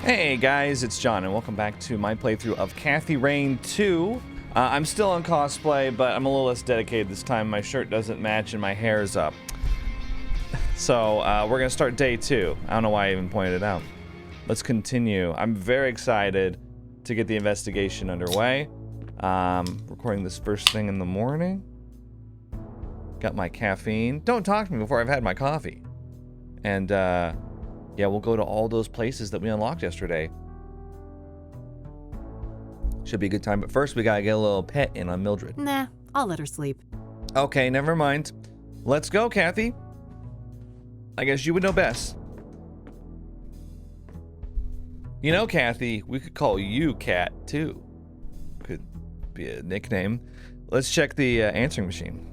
Hey guys, it's John, and welcome back to my playthrough of Kathy Rain 2. I'm still on cosplay, but I'm a little less dedicated this time. My shirt doesn't match and my hair's up. So, we're gonna start day 2. I don't know why I even pointed it out. Let's continue. I'm very excited to get the investigation underway. Recording this first thing in the morning. Got my caffeine. Don't talk to me before I've had my coffee. And, yeah, we'll go to all those places that we unlocked yesterday. Should be a good time, but first we gotta get a little pet in on Mildred. Nah, I'll let her sleep. Okay, never mind. Let's go, Kathy. I guess you would know best. You know, Kathy, we could call you Cat, too. Could be a nickname. Let's check the answering machine.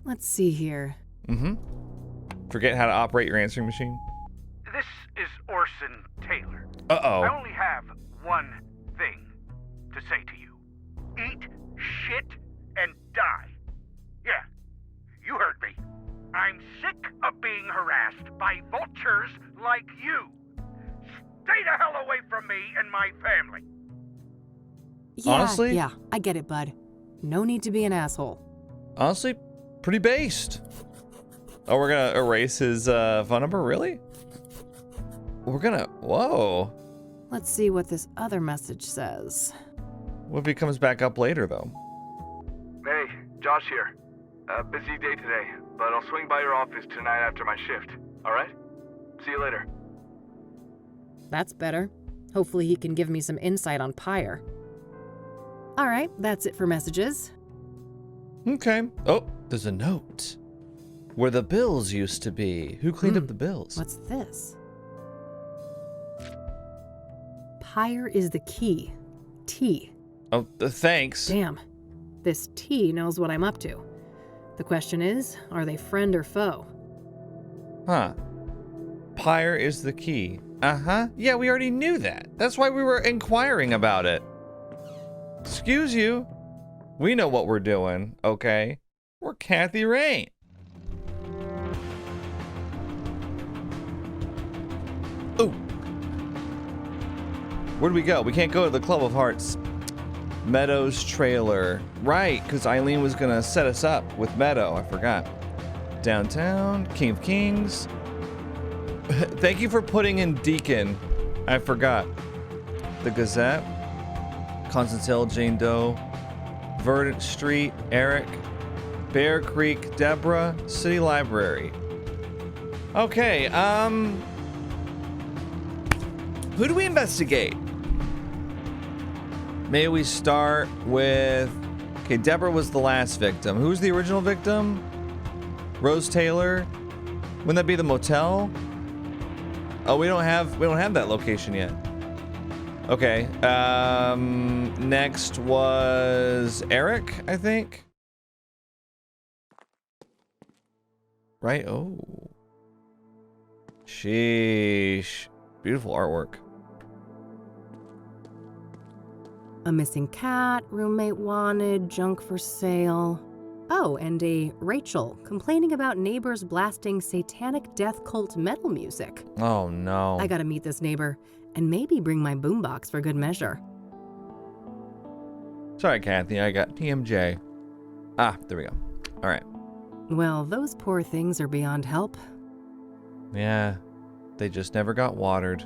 Let's see here. Forget how to operate your answering machine? This is Orson Taylor. Uh-oh. I only have one thing to say to you. Eat shit and die. Yeah, you heard me. I'm sick of being harassed by vultures like you. Stay the hell away from me and my family. Yeah, Honestly? Yeah, I get it, bud. No need to be an asshole. Honestly, pretty based. Oh, we're gonna erase his phone number? Really? We're gonna... Whoa. Let's see what this other message says. What if he comes back up later, though? Hey, Josh here. Busy day today, but I'll swing by your office tonight after my shift. Alright? See you later. That's better. Hopefully he can give me some insight on Pyre. Alright, that's it for messages. Okay. Oh, there's a note. Where the bills used to be. Who cleaned up the bills? What's this? Pyre is the key. T. Oh, thanks. Damn. This T knows what I'm up to. The question is, are they friend or foe? Huh. Pyre is the key. Uh-huh. Yeah, we already knew that. That's why we were inquiring about it. Excuse you. We know what we're doing, okay? We're Kathy Rain. Ooh. Where do we go? We can't go to the Club of Hearts. Meadows trailer. Right, because Eileen was going to set us up with Meadow. I forgot. Downtown. King of Kings. Thank you for putting in Deacon. I forgot. The Gazette. Constance Hill, Jane Doe. Verdant Street. Eric. Bear Creek. Deborah. City Library. Okay, who do we investigate? Maybe we start with... Okay, Deborah was the last victim. Who's the original victim? Rose Taylor? Wouldn't that be the motel? Oh, we don't have that location yet. Okay. Next was Eric, I think. Right? Oh. Sheesh. Beautiful artwork. A missing cat, roommate wanted, junk for sale. Oh, and a Rachel complaining about neighbors blasting satanic death cult metal music. Oh no. I gotta meet this neighbor and maybe bring my boombox for good measure. Sorry, Kathy, I got TMJ. Ah, there we go. All right. Well, those poor things are beyond help. Yeah, they just never got watered.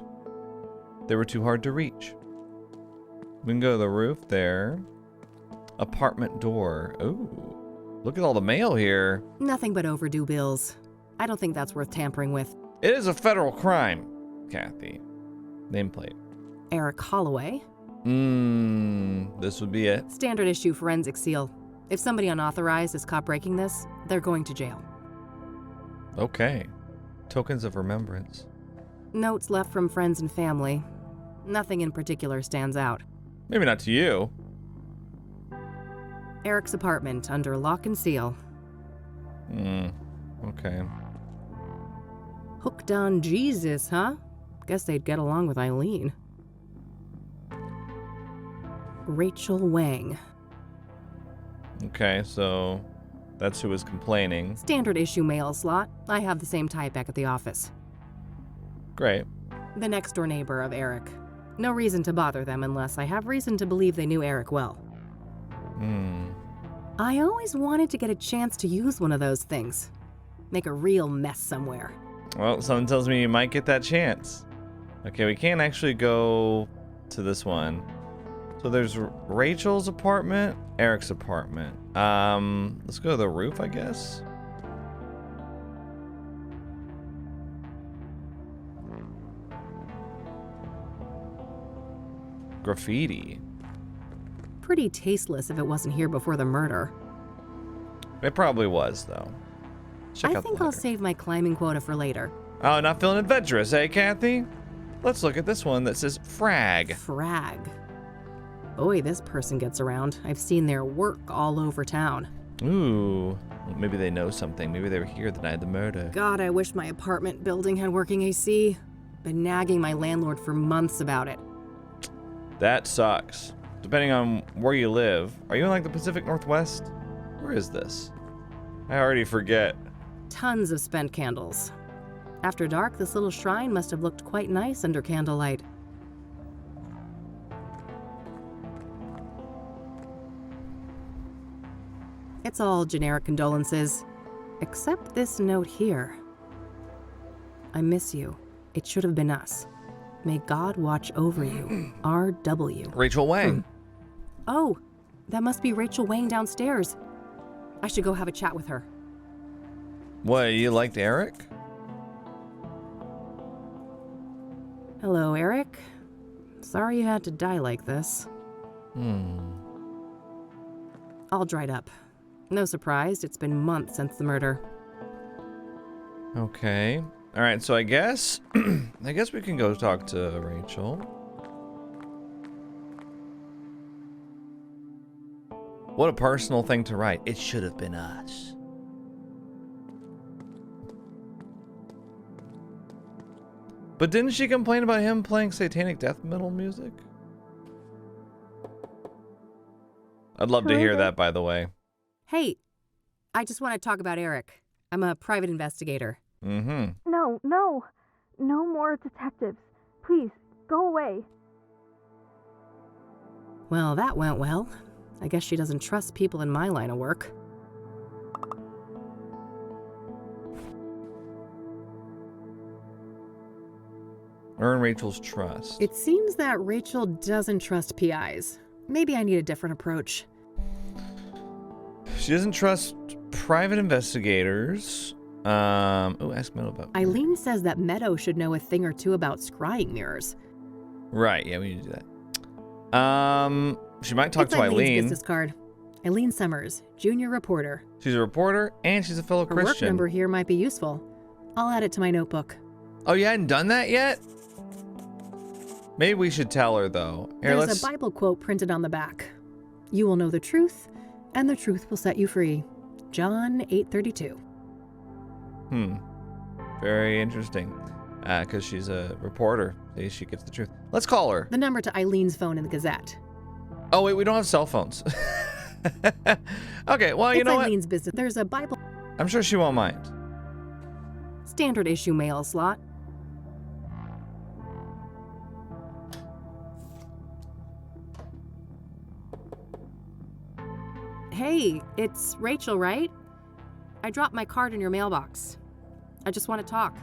They were too hard to reach. We can go to the roof there. Apartment door. Ooh, look at all the mail here. Nothing but overdue bills. I don't think that's worth tampering with. It is a federal crime, Kathy. Nameplate. Eric Holloway. This would be it. Standard issue forensic seal. If somebody unauthorized is caught breaking this, they're going to jail. Okay. Tokens of remembrance. Notes left from friends and family. Nothing in particular stands out. Maybe not to you. Eric's apartment under lock and seal. Okay. Hooked on Jesus, huh? Guess they'd get along with Eileen. Rachel Wang. Okay, so that's who was complaining. Standard issue mail slot. I have the same type back at the office. Great. The next door neighbor of Eric. No reason to bother them unless I have reason to believe they knew Eric well. I always wanted to get a chance to use one of those things. Make a real mess somewhere. Well, something tells me you might get that chance. Okay, we can't actually go to this one. So there's Rachel's apartment, Eric's apartment. Let's go to the roof, I guess. Graffiti. Pretty tasteless if it wasn't here before the murder. It probably was, though. Check I out the think I'll letter. save my climbing quota for later. Oh, not feeling adventurous, eh, Kathy? Let's look at this one that says frag. Frag. Boy, this person gets around. I've seen their work all over town. Ooh, well, maybe they know something. Maybe they were here the night of the murder. God, I wish my apartment building had working AC. Been nagging my landlord for months about it. That sucks. Depending on where you live. Are you in like the Pacific Northwest? Where is this? I already forget. Tons of spent candles. After dark, this little shrine must have looked quite nice under candlelight. It's all generic condolences, except this note here. I miss you. It should have been us. May God watch over you. R.W. Rachel Wang. Oh, that must be Rachel Wang downstairs. I should go have a chat with her. What, you liked Eric? Hello, Eric. Sorry you had to die like this. All dried up. No surprise, it's been months since the murder. Okay. All right, so I guess we can go talk to Rachel. What a personal thing to write. It should have been us. But didn't she complain about him playing satanic death metal music? I'd love to hear that, by the way. Hey, I just want to talk about Eric. I'm a private investigator. Mm-hmm. No more detectives. Please, go away. Well, that went well. I guess she doesn't trust people in my line of work. Earn Rachel's trust. It seems that Rachel doesn't trust PIs. Maybe I need a different approach. She doesn't trust private investigators. Ask Meadow about. Eileen says that Meadow should know a thing or two about scrying mirrors. Right, yeah, we need to do that. She might talk It's to Eileen's Eileen. business card. Eileen Summers, junior reporter. She's a reporter and she's a fellow Her work Christian. number here might be useful. I'll add it to my notebook. Oh, you hadn't done that yet? Maybe we should tell her though. Here, There's a Bible quote printed on the back. You will know the truth, and the truth will set you free. John 8:32. Very interesting. Because she's a reporter. See, she gets the truth. Let's call her. The number to Eileen's phone in the Gazette. Oh, wait, we don't have cell phones. Okay, well, you It's know Eileen's business. There's a Bible what? I'm sure she won't mind. standard issue mail slot. Hey, it's Rachel, right? I dropped my card in your mailbox. I just want to talk.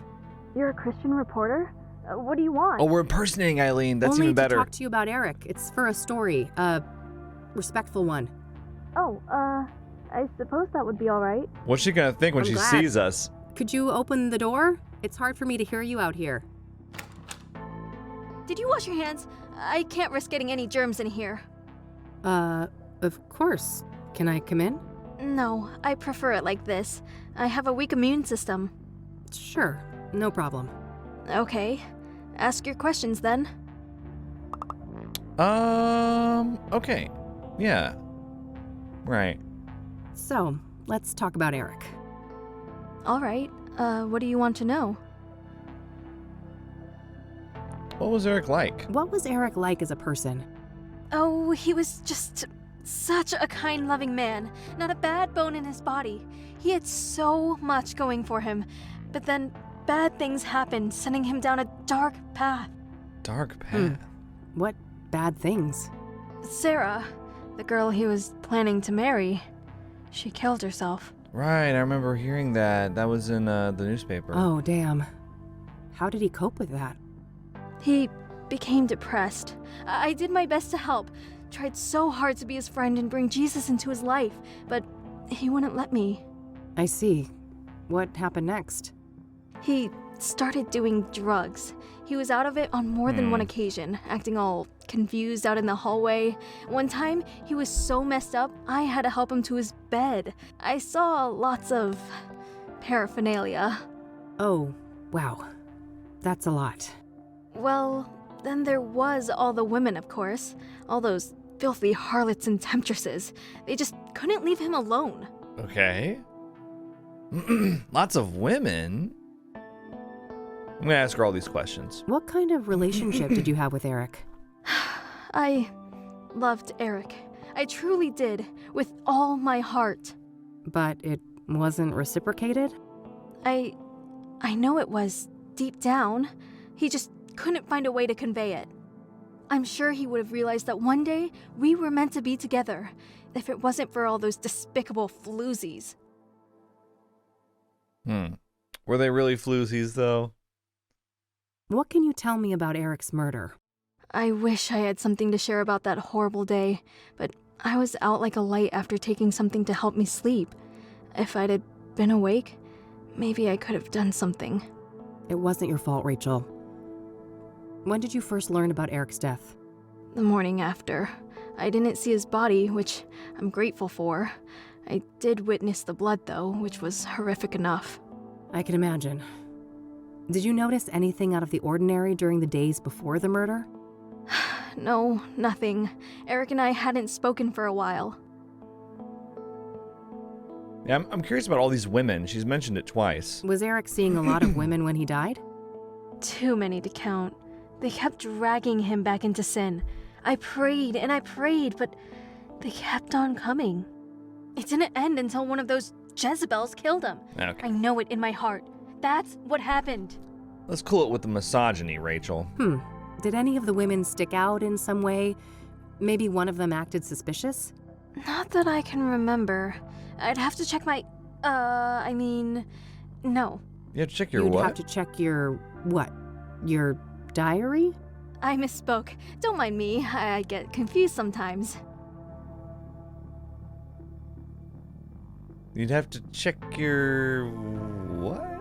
You're a Christian reporter? What do you want? Oh, we're impersonating Eileen. That's Only even better. to talk to you about Eric. It's for a story, a respectful one. Oh, I suppose that would be all right. What's she gonna think when I'm she glad. sees us? Could you open the door? It's hard for me to hear you out here. Did you wash your hands? I can't risk getting any germs in here. Of course. Can I come in? No, I prefer it like this. I have a weak immune system. Sure, no problem. Okay. Ask your questions then. Okay. Yeah. Right. So, let's talk about Eric. All right. What do you want to know? What was Eric like? What was Eric like as a person? Oh, he was just such a kind, loving man. Not a bad bone in his body. He had so much going for him. But then, bad things happened, sending him down a dark path. Dark path. What bad things? Sarah, the girl he was planning to marry, she killed herself. Right, I remember hearing that. That was in the newspaper. Oh, damn. How did he cope with that? He became depressed. I did my best to help. Tried so hard to be his friend and bring Jesus into his life, but he wouldn't let me. I see. What happened next? He started doing drugs. He was out of it on more than one occasion, acting all confused out in the hallway. One time, he was so messed up, I had to help him to his bed. I saw lots of paraphernalia. Oh, wow. That's a lot. Well, then there was all the women, of course. All those filthy harlots and temptresses. They just couldn't leave him alone. Okay. Lots of women? I'm gonna ask her all these questions. What kind of relationship did you have with Eric? I loved Eric. I truly did, with all my heart. But it wasn't reciprocated? I know it was, deep down. He just couldn't find a way to convey it. I'm sure he would have realized that one day we were meant to be together, if it wasn't for all those despicable floozies. Were they really floozies, though? What can you tell me about Eric's murder? I wish I had something to share about that horrible day, but I was out like a light after taking something to help me sleep. If I'd have been awake, maybe I could have done something. It wasn't your fault, Rachel. When did you first learn about Eric's death? The morning after. I didn't see his body, which I'm grateful for. I did witness the blood, though, which was horrific enough. I can imagine. Did you notice anything out of the ordinary during the days before the murder? No, nothing. Eric and I hadn't spoken for a while. Yeah, I'm curious about all these women. She's mentioned it twice. Was Eric seeing a lot of women when he died? Too many to count. They kept dragging him back into sin. I prayed and I prayed, but they kept on coming. It didn't end until one of those Jezebels killed him. Okay. I know it in my heart. That's what happened. Let's cool it with the misogyny, Rachel. Did any of the women stick out in some way? Maybe one of them acted suspicious? Not that I can remember. I'd have to check my... no. You have to check your You'd what? have to check your... what? Your diary? I misspoke. Don't mind me. I get confused sometimes. You'd have to check your... what?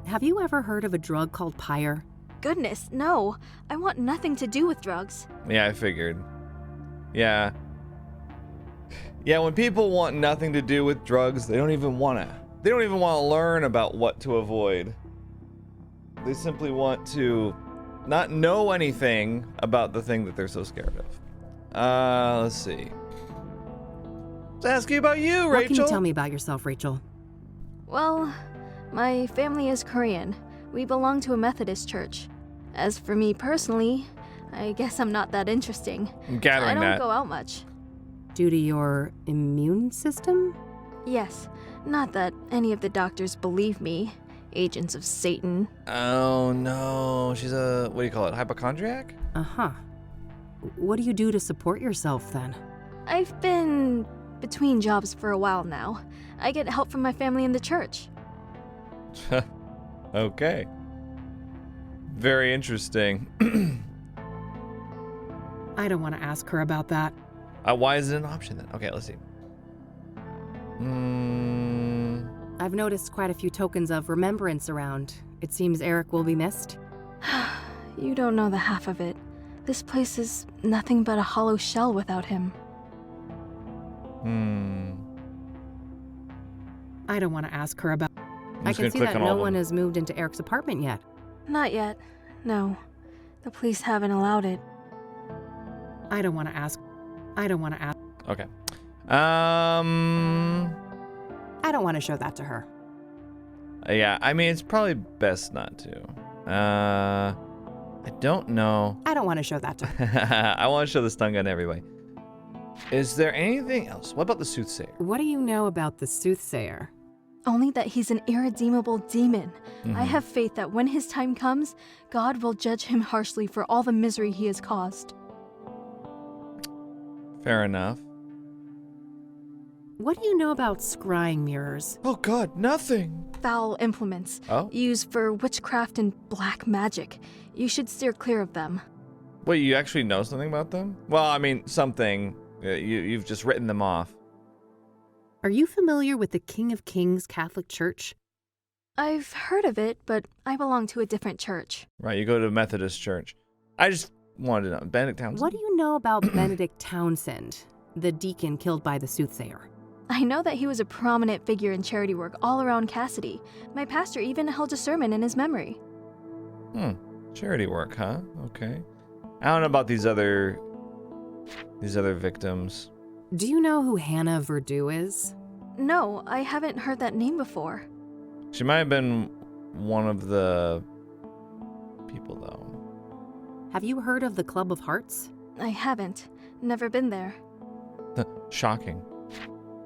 Have you ever heard of a drug called pyre? Goodness, no. I want nothing to do with drugs. Yeah, I figured. Yeah. Yeah, when people want nothing to do with drugs, they don't even want to learn about what to avoid. They simply want to not know anything about the thing that they're so scared of. Let's see. Let's ask you about you, Rachel. What can you tell me about yourself, Rachel? Well, my family is Korean. We belong to a Methodist church. As for me personally, I guess I'm not that interesting. I'm gathering I don't that. go out much. Due to your immune system? Yes, not that any of the doctors believe me. Agents of Satan. Oh no, she's a, what do you call it, hypochondriac? Uh-huh. What do you do to support yourself then? I've been between jobs for a while now. I get help from my family in the church. Okay. Very interesting. I don't want to ask her about that. Why is it an option then? Okay, let's see. I've noticed quite a few tokens of remembrance around. It seems Eric will be missed. You don't know the half of it. This place is nothing but a hollow shell without him. I don't want to ask her about... I'm I just can gonna see click that on all no of one them. has moved into Eric's apartment yet. Not yet. No. The police haven't allowed it. I don't want to ask... Okay. I don't want to show that to her. Yeah, I mean, it's probably best not to. I don't know. I don't want to show that to her. I want to show the stun gun to everybody. Is there anything else? What about the soothsayer? What do you know about the soothsayer? Only that he's an irredeemable demon. I have faith that when his time comes, God will judge him harshly for all the misery he has caused. Fair enough. What do you know about scrying mirrors? Oh god, nothing. Foul implements, used for witchcraft and black magic. You should steer clear of them. Wait, you actually know something about them? Well, I mean, something. You've just written them off. Are you familiar with the King of Kings Catholic Church? I've heard of it, but I belong to a different church. Right, you go to a Methodist church. I just wanted to know. Benedict Townsend? What do you know about Benedict Townsend, the deacon killed by the soothsayer? I know that he was a prominent figure in charity work all around Cassidy. My pastor even held a sermon in his memory. Charity work, huh? Okay. I don't know about these other victims. Do you know who Hannah Verdew is? No, I haven't heard that name before. She might have been one of the people, though. Have you heard of the Club of Hearts? I haven't. Never been there. Shocking.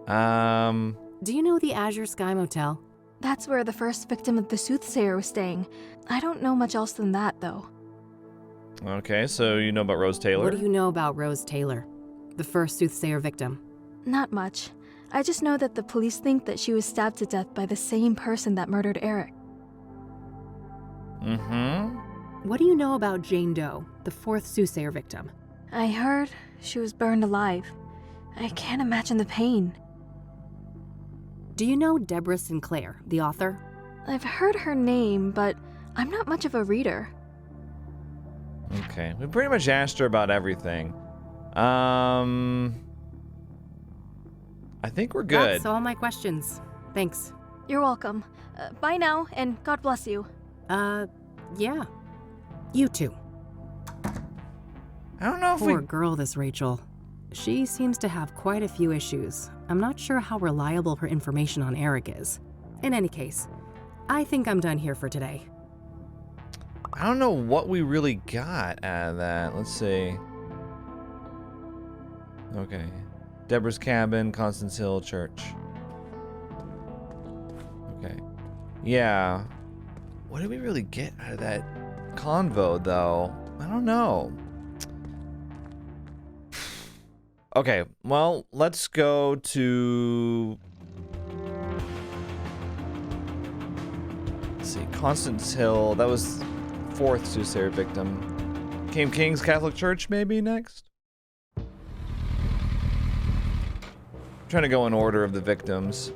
Do you know the Azure Sky Motel? That's where the first victim of the soothsayer was staying. I don't know much else than that, though. Okay, so you know about Rose Taylor? What do you know about Rose Taylor, the first soothsayer victim? Not much. I just know that the police think that she was stabbed to death by the same person that murdered Eric. What do you know about Jane Doe, the fourth soothsayer victim? I heard she was burned alive. I can't imagine the pain. Do you know Deborah Sinclair, the author? I've heard her name, but I'm not much of a reader. Okay, we pretty much asked her about everything. I think we're good. That's all my questions. Thanks. You're welcome. Bye now, and God bless you. Yeah. You too. I don't know if Poor girl, this Rachel. She seems to have quite a few issues. I'm not sure how reliable her information on Eric is. In any case, I think I'm done here for today. I don't know what we really got out of that. Let's see. Okay. Deborah's Cabin, Constance Hill Church. Okay. Yeah. What did we really get out of that convo, though? I don't know. Okay, well, let's go to... Let's see, Constance Hill. That was fourth soothsayer victim. King of Kings Catholic Church, maybe next? I'm trying to go in order of the victims.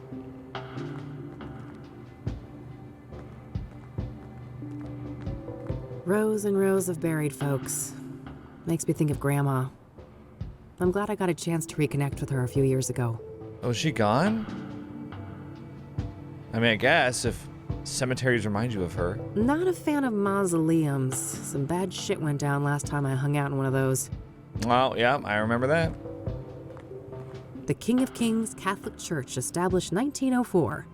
Rows and rows of buried folks. Makes me think of Grandma. I'm glad I got a chance to reconnect with her a few years ago. Oh, is she gone? I mean, I guess if cemeteries remind you of her. Not a fan of mausoleums. Some bad shit went down last time I hung out in one of those. Well, yeah, I remember that. The King of Kings Catholic Church, established 1904.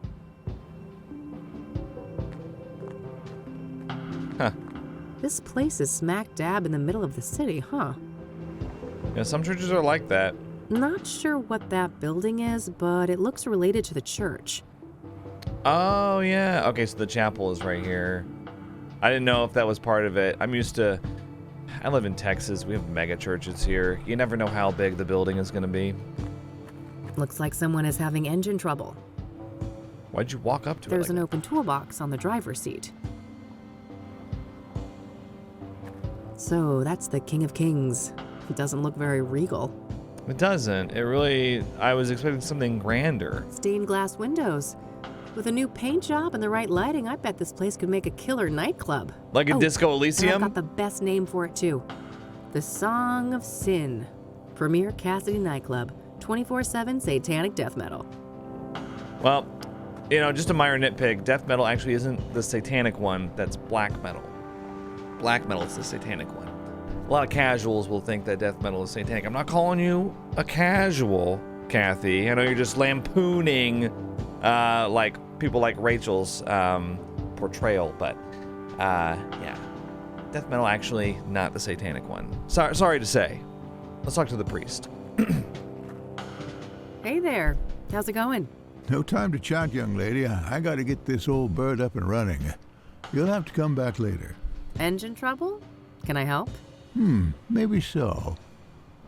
Huh. This place is smack dab in the middle of the city, huh? Yeah, some churches are like that. Not sure what that building is, but it looks related to the church. Oh, yeah. Okay, so the chapel is right here. I didn't know if that was part of it. I live in Texas. We have mega churches here. You never know how big the building is going to be. Looks like someone is having engine trouble. Why'd you walk up to it? There's an open toolbox on the driver's seat. So that's the King of Kings. It doesn't look very regal. It doesn't. It really... I was expecting something grander. Stained glass windows. With a new paint job and the right lighting, I bet this place could make a killer nightclub. Like a Disco And I've Elysium? got the best name for it too. The Song of Sin. Premier Cassidy nightclub. 24/7 satanic death metal. Well, you know, just a minor nitpick. Death metal actually isn't the satanic one. That's black metal. Black metal is the satanic one. A lot of casuals will think that death metal is satanic. I'm not calling you a casual, Kathy. I know you're just lampooning, like people like Rachel's portrayal, but yeah, death metal actually not the satanic one. Sorry to say. Let's talk to the priest. Hey there. How's it going? No time to chat, young lady. I gotta get this old bird up and running. You'll have to come back later. Engine trouble? Can I help? Maybe so.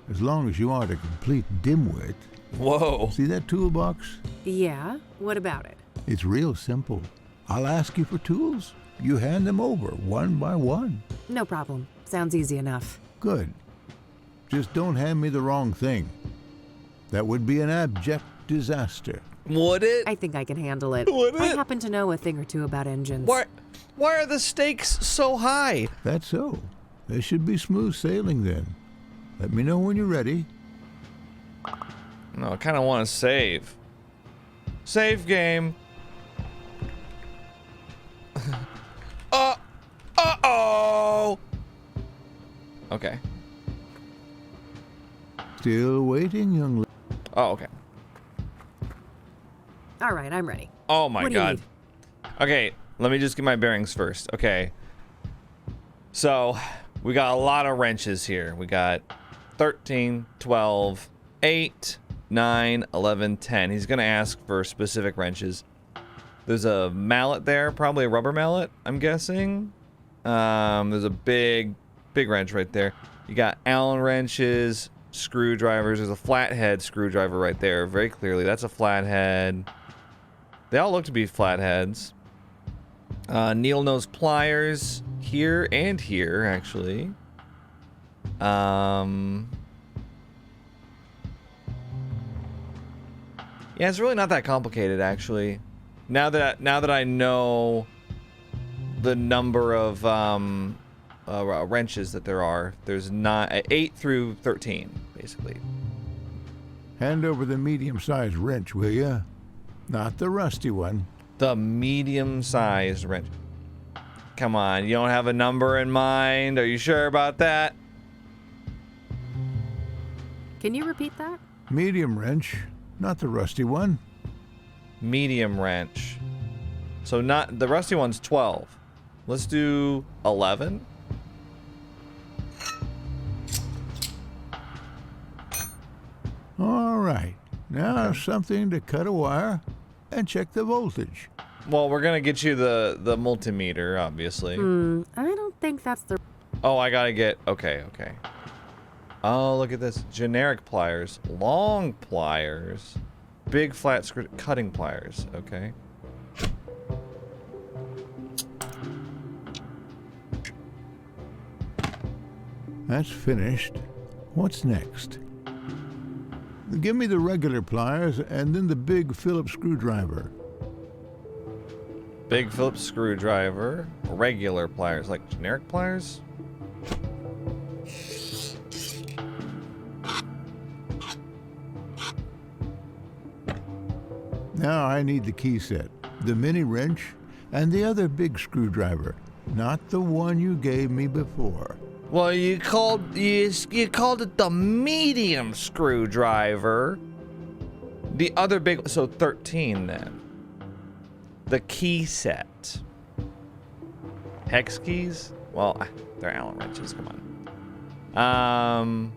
As long as you aren't a complete dimwit. Whoa. See that toolbox? Yeah, what about it? It's real simple. I'll ask you for tools. You hand them over, one by one. No problem. Sounds easy enough. Good. Just don't hand me the wrong thing. That would be an abject disaster. Would it? I think I can handle it. Would it? I happen to know a thing or two about engines. Why are the stakes so high? That's so. There should be smooth sailing then. Let me know when you're ready. No, I kind of want to save. Save game. Uh-oh! Okay. Still waiting, young lady. Oh, okay. All right, I'm ready. Oh my What do you god. need? Okay, let me just get my bearings first. Okay. So, we got a lot of wrenches here. We got 13, 12, 8, 9, 11, 10. He's going to ask for specific wrenches. There's a mallet there, probably a rubber mallet, I'm guessing. There's a big wrench right there. You got Allen wrenches, screwdrivers. There's a flathead screwdriver right there, very clearly. That's a flathead. They all look to be flatheads. Needle nose pliers here and here, actually. Yeah, it's really not that complicated, actually. Now that I know the number of wrenches that there are, there's 8 through 13, basically. Hand over the medium-sized wrench, will ya? Not the rusty one. The medium-sized wrench. Come on, you don't have a number in mind? Are you sure about that? Can you repeat that? Medium wrench, not the rusty one. Medium wrench. So not the rusty one's 12. Let's do 11. All right. Now something to cut a wire and check the voltage. Well, we're gonna get you the multimeter, obviously. I don't think that's the... Oh, I gotta get... Okay. Oh, look at this. Generic pliers. Long pliers. Big flat cutting pliers. Okay. That's finished. What's next? Give me the regular pliers and then the big Phillips screwdriver. Big Phillips screwdriver. Regular pliers. Like generic pliers? Now I need the key set, the mini wrench, and the other big screwdriver, not the one you gave me before. Well, you called it the medium screwdriver. The other big, so 13 then. The key set. Hex keys? Well, they're Allen wrenches. Come on.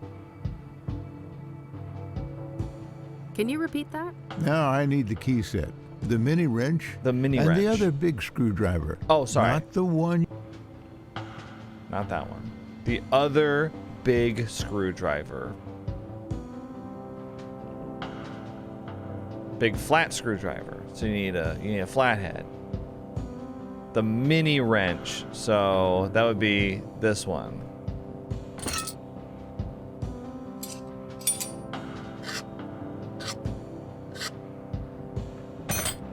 Can you repeat that? Now I need the key set, the mini wrench, The mini and wrench. the other big screwdriver. Oh, sorry. Not the one. Not that one. The other big screwdriver. Big flat screwdriver. So you need a flathead. The mini wrench. So that would be this one.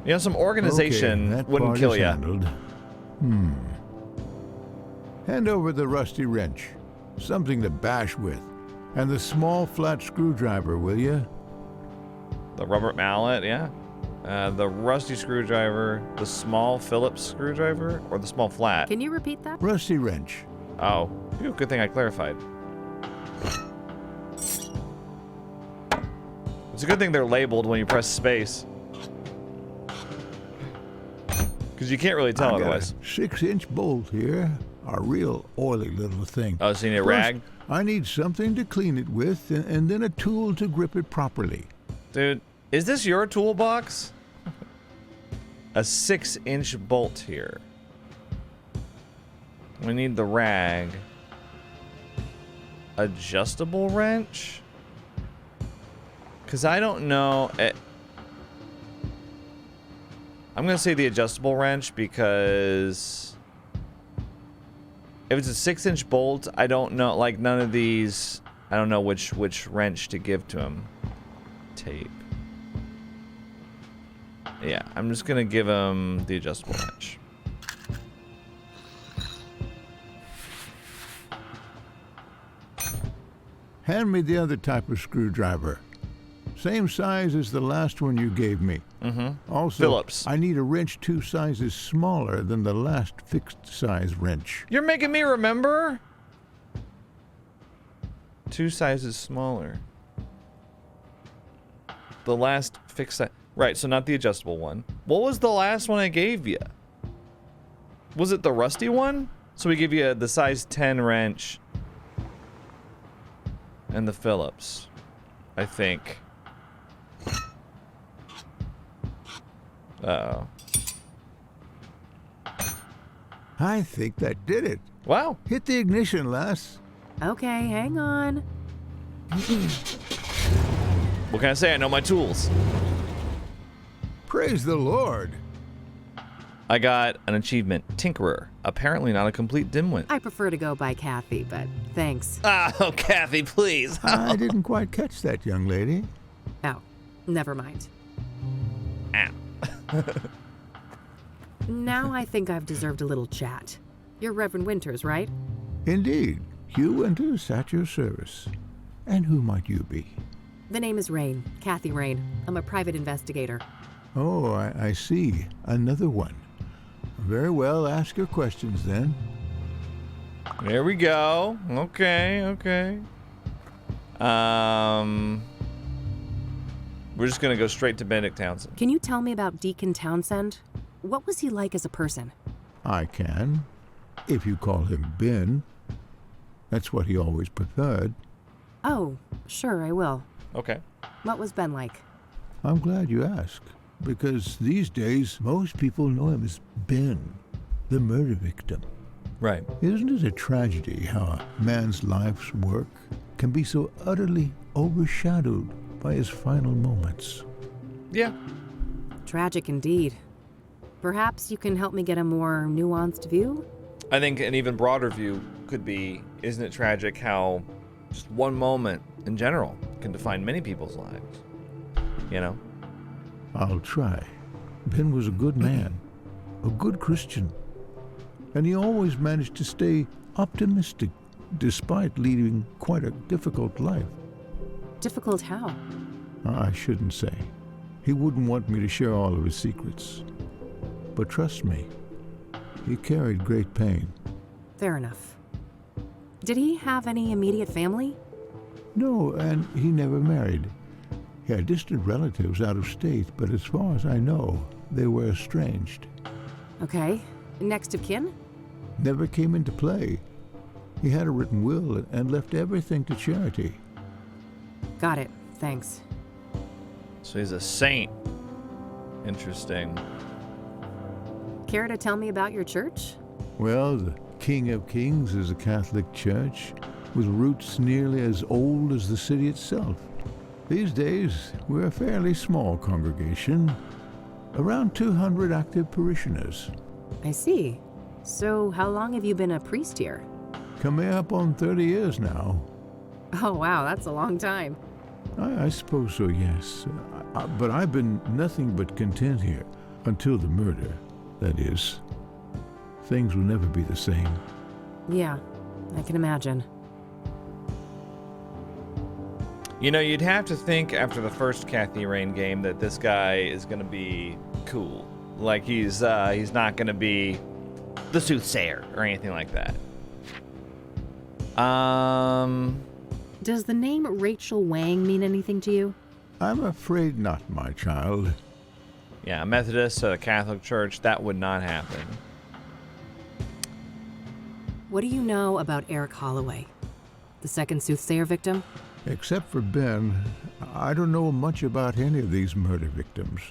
You know, some organization Okay, that wouldn't part kill is you. handled. Hand over the rusty wrench, something to bash with, and the small flat screwdriver, will you? The rubber mallet, yeah. The rusty screwdriver, the small Phillips screwdriver, or the small flat. Can you repeat that? Rusty wrench. Oh, phew, good thing I clarified. It's a good thing they're labeled when you press space. Because you can't really tell I got otherwise. a 6-inch bolt here, a real oily little thing. Oh, so you need a Plus, rag? I need something to clean it with, and then a tool to grip it properly. Dude, Is this your toolbox? A 6-inch bolt here. We need the rag. Adjustable wrench? Because I don't know. I'm going to say the adjustable wrench because if it's a 6-inch bolt, I don't know. Like, none of these, I don't know which wrench to give to him. Tape. Yeah, I'm just going to give him the adjustable wrench. Hand me the other type of screwdriver. Same size as the last one you gave me. Mm-hmm. Also, Phillips. I need a wrench 2 sizes smaller than the last fixed-size wrench. You're making me remember? 2 sizes smaller. The last fixed size. Right, so not the adjustable one. What was the last one I gave you? Was it the rusty one? So we give you the size 10 wrench and the Phillips, I think. Uh-oh. I think that did it. Wow. Hit the ignition, lass. Okay, hang on. What can I say? I know my tools. Praise the Lord. I got an achievement, Tinkerer. Apparently not a complete dimwit. I prefer to go by Kathy, but thanks. Oh, Kathy, please. I didn't quite catch that, young lady. Oh, never mind. Ow. Now I think I've deserved a little chat. You're Reverend Winters, right? Indeed. Hugh Winters at your service. And who might you be? The name is Rain, Kathy Rain. I'm a private investigator. Oh, I see. Another one. Very well, ask your questions then. There we go. Okay, okay. We're just gonna go straight to Benedict Townsend. Can you tell me about Deacon Townsend? What was he like as a person? I can. If you call him Ben. That's what he always preferred. Oh, sure, I will. Okay. What was Ben like? I'm glad you asked, because these days most people know him as Ben, the murder victim. Right. Isn't it a tragedy how a man's life's work can be so utterly overshadowed by his final moments? Yeah. Tragic indeed. Perhaps you can help me get a more nuanced view? I think an even broader view could be, isn't it tragic how just one moment in general can define many people's lives? You know? I'll try. Ben was a good man, a good Christian, and he always managed to stay optimistic despite leading quite a difficult life. Difficult how? I shouldn't say. He wouldn't want me to share all of his secrets. But trust me, he carried great pain. Fair enough. Did he have any immediate family? No, and he never married. He had distant relatives out of state, but as far as I know, they were estranged. Okay. Next of kin? Never came into play. He had a written will and left everything to charity. Got it. Thanks. So he's a saint. Interesting. Care to tell me about your church? Well, the King of Kings is a Catholic church with roots nearly as old as the city itself. These days, we're a fairly small congregation, around 200 active parishioners. I see. So, how long have you been a priest here? Coming up on 30 years now. Oh, wow, that's a long time. I suppose so, yes. But I've been nothing but content here until the murder, that is. Things will never be the same. Yeah, I can imagine. You know, you'd have to think after the first Kathy Rain game that this guy is gonna be cool. Like he's not gonna be the soothsayer or anything like that. Does the name Rachel Wang mean anything to you? I'm afraid not, my child. Yeah, a Methodist at a Catholic church, that would not happen. What do you know about Eric Holloway, the second soothsayer victim? Except for Ben, I don't know much about any of these murder victims.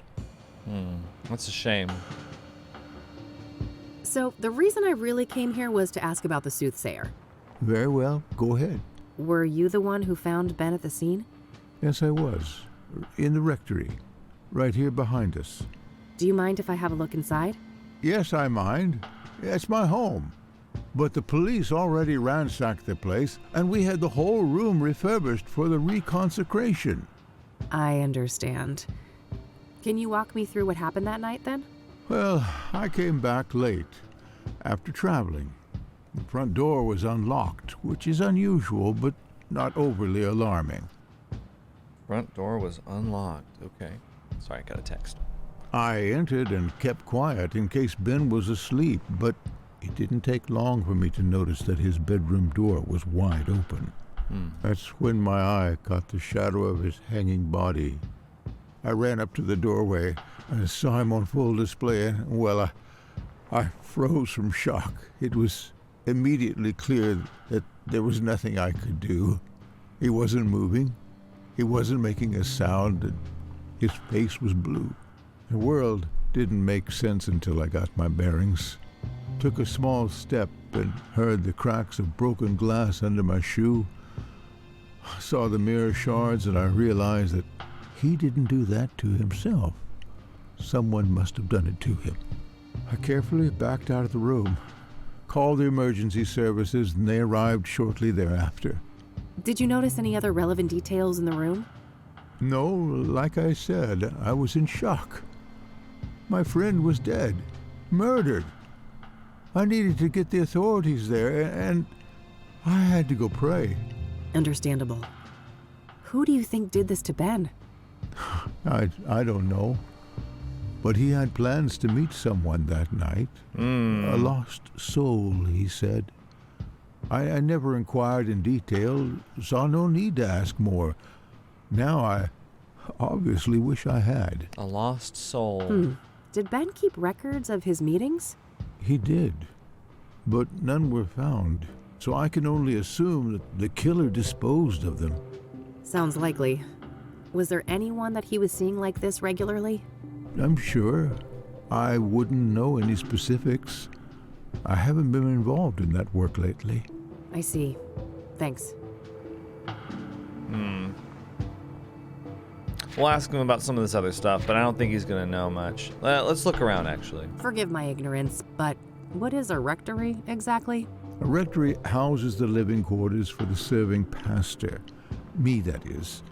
That's a shame. So, the reason I really came here was to ask about the soothsayer. Very well, go ahead. Were you the one who found Ben at the scene? Yes, I was. In the rectory. Right here behind us. Do you mind if I have a look inside? Yes, I mind. It's my home. But the police already ransacked the place, and we had the whole room refurbished for the reconsecration. I understand. Can you walk me through what happened that night, then? Well, I came back late, after traveling. The front door was unlocked, which is unusual, but not overly alarming. Front door was unlocked. Okay. Sorry, I got a text. I entered and kept quiet in case Ben was asleep, but it didn't take long for me to notice that his bedroom door was wide open. That's when my eye caught the shadow of his hanging body. I ran up to the doorway and saw him on full display, and, well, I froze from shock. It was immediately clear that there was nothing I could do. He wasn't moving. He wasn't making a sound, and his face was blue. The world didn't make sense until I got my bearings. Took a small step and heard the cracks of broken glass under my shoe. I saw the mirror shards, and I realized that he didn't do that to himself. Someone must have done it to him. I carefully backed out of the room, called the emergency services, and they arrived shortly thereafter. Did you notice any other relevant details in the room? No, like I said, I was in shock. My friend was dead, murdered. I needed to get the authorities there, and I had to go pray. Understandable. Who do you think did this to Ben? I don't know. But he had plans to meet someone that night. A lost soul, he said. I never inquired in detail, saw no need to ask more. Now I obviously wish I had. A lost soul. Did Ben keep records of his meetings? He did, but none were found. So I can only assume that the killer disposed of them. Sounds likely. Was there anyone that he was seeing like this regularly? I'm sure. I wouldn't know any specifics. I haven't been involved in that work lately. I see. Thanks. We'll ask him about some of this other stuff, but I don't think he's going to know much. Let's look around, actually. Forgive my ignorance, but what is a rectory exactly? A rectory houses the living quarters for the serving pastor. Me, that is.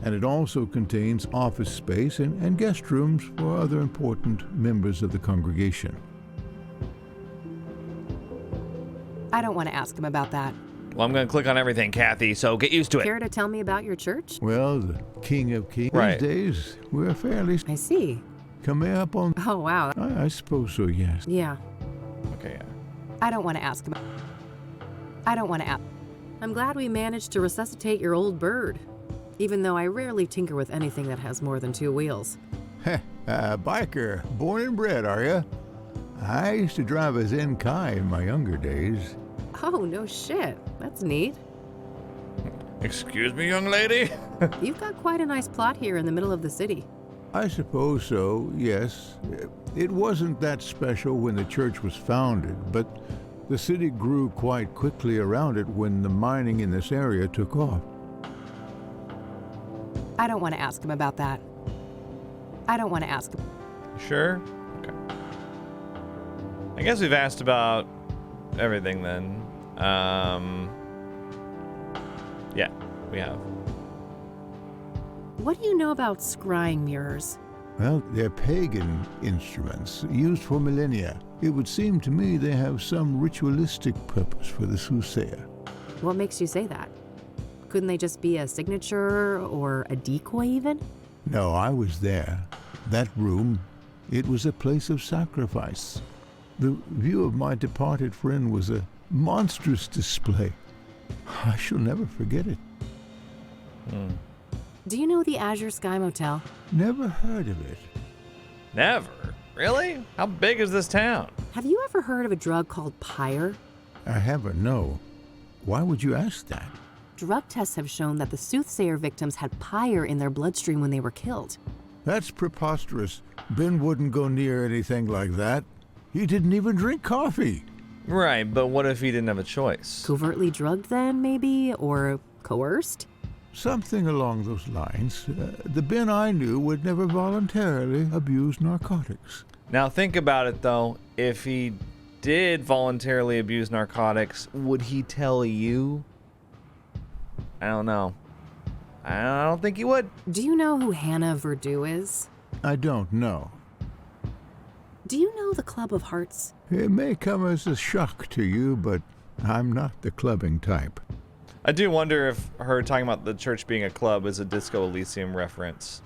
And it also contains office space and guest rooms for other important members of the congregation. I don't want to ask him about that. Well, I'm going to click on everything, Kathy, so get used to it. Care to tell me about your church? Well, the King of Kings Right. these days, we're fairly I see. coming up on... Oh, wow. I suppose so, yes. Yeah. Okay, yeah. I don't want to ask him. I don't want to ask. I'm glad we managed to resuscitate your old bird, even though I rarely tinker with anything that has more than 2 wheels. Biker, born and bred, are you? I used to drive a Zenkai in my younger days. Oh, no shit. That's neat. Excuse me, young lady? You've got quite a nice plot here in the middle of the city. I suppose so, yes. It wasn't that special when the church was founded, but the city grew quite quickly around it when the mining in this area took off. I don't want to ask him about that. I don't want to ask him. Sure? Okay. I guess we've asked about everything then. Yeah, we have. What do you know about scrying mirrors? Well, they're pagan instruments used for millennia. It would seem to me they have some ritualistic purpose for the soothsayer. What makes you say that? Couldn't they just be a signature or a decoy even? No, I was there. That room, it was a place of sacrifice. The view of my departed friend was a monstrous display. I shall never forget it. Do you know the Azure Sky Motel? Never heard of it. Never? Really? How big is this town? Have you ever heard of a drug called pyre? I haven't, no. Why would you ask that? drug tests have shown that the soothsayer victims had pyre in their bloodstream when they were killed. That's preposterous. Ben wouldn't go near anything like that. He didn't even drink coffee. Right, but what if he didn't have a choice? Covertly drugged then, maybe? Or coerced? Something along those lines. The Ben I knew would never voluntarily abuse narcotics. Now think about it though. If he did voluntarily abuse narcotics, would he tell you? I don't know. I don't think he would. Do you know who Hannah Verdew is? I don't know. Do you know the Club of Hearts? It may come as a shock to you, but I'm not the clubbing type. I do wonder if her talking about the church being a club is a Disco Elysium reference.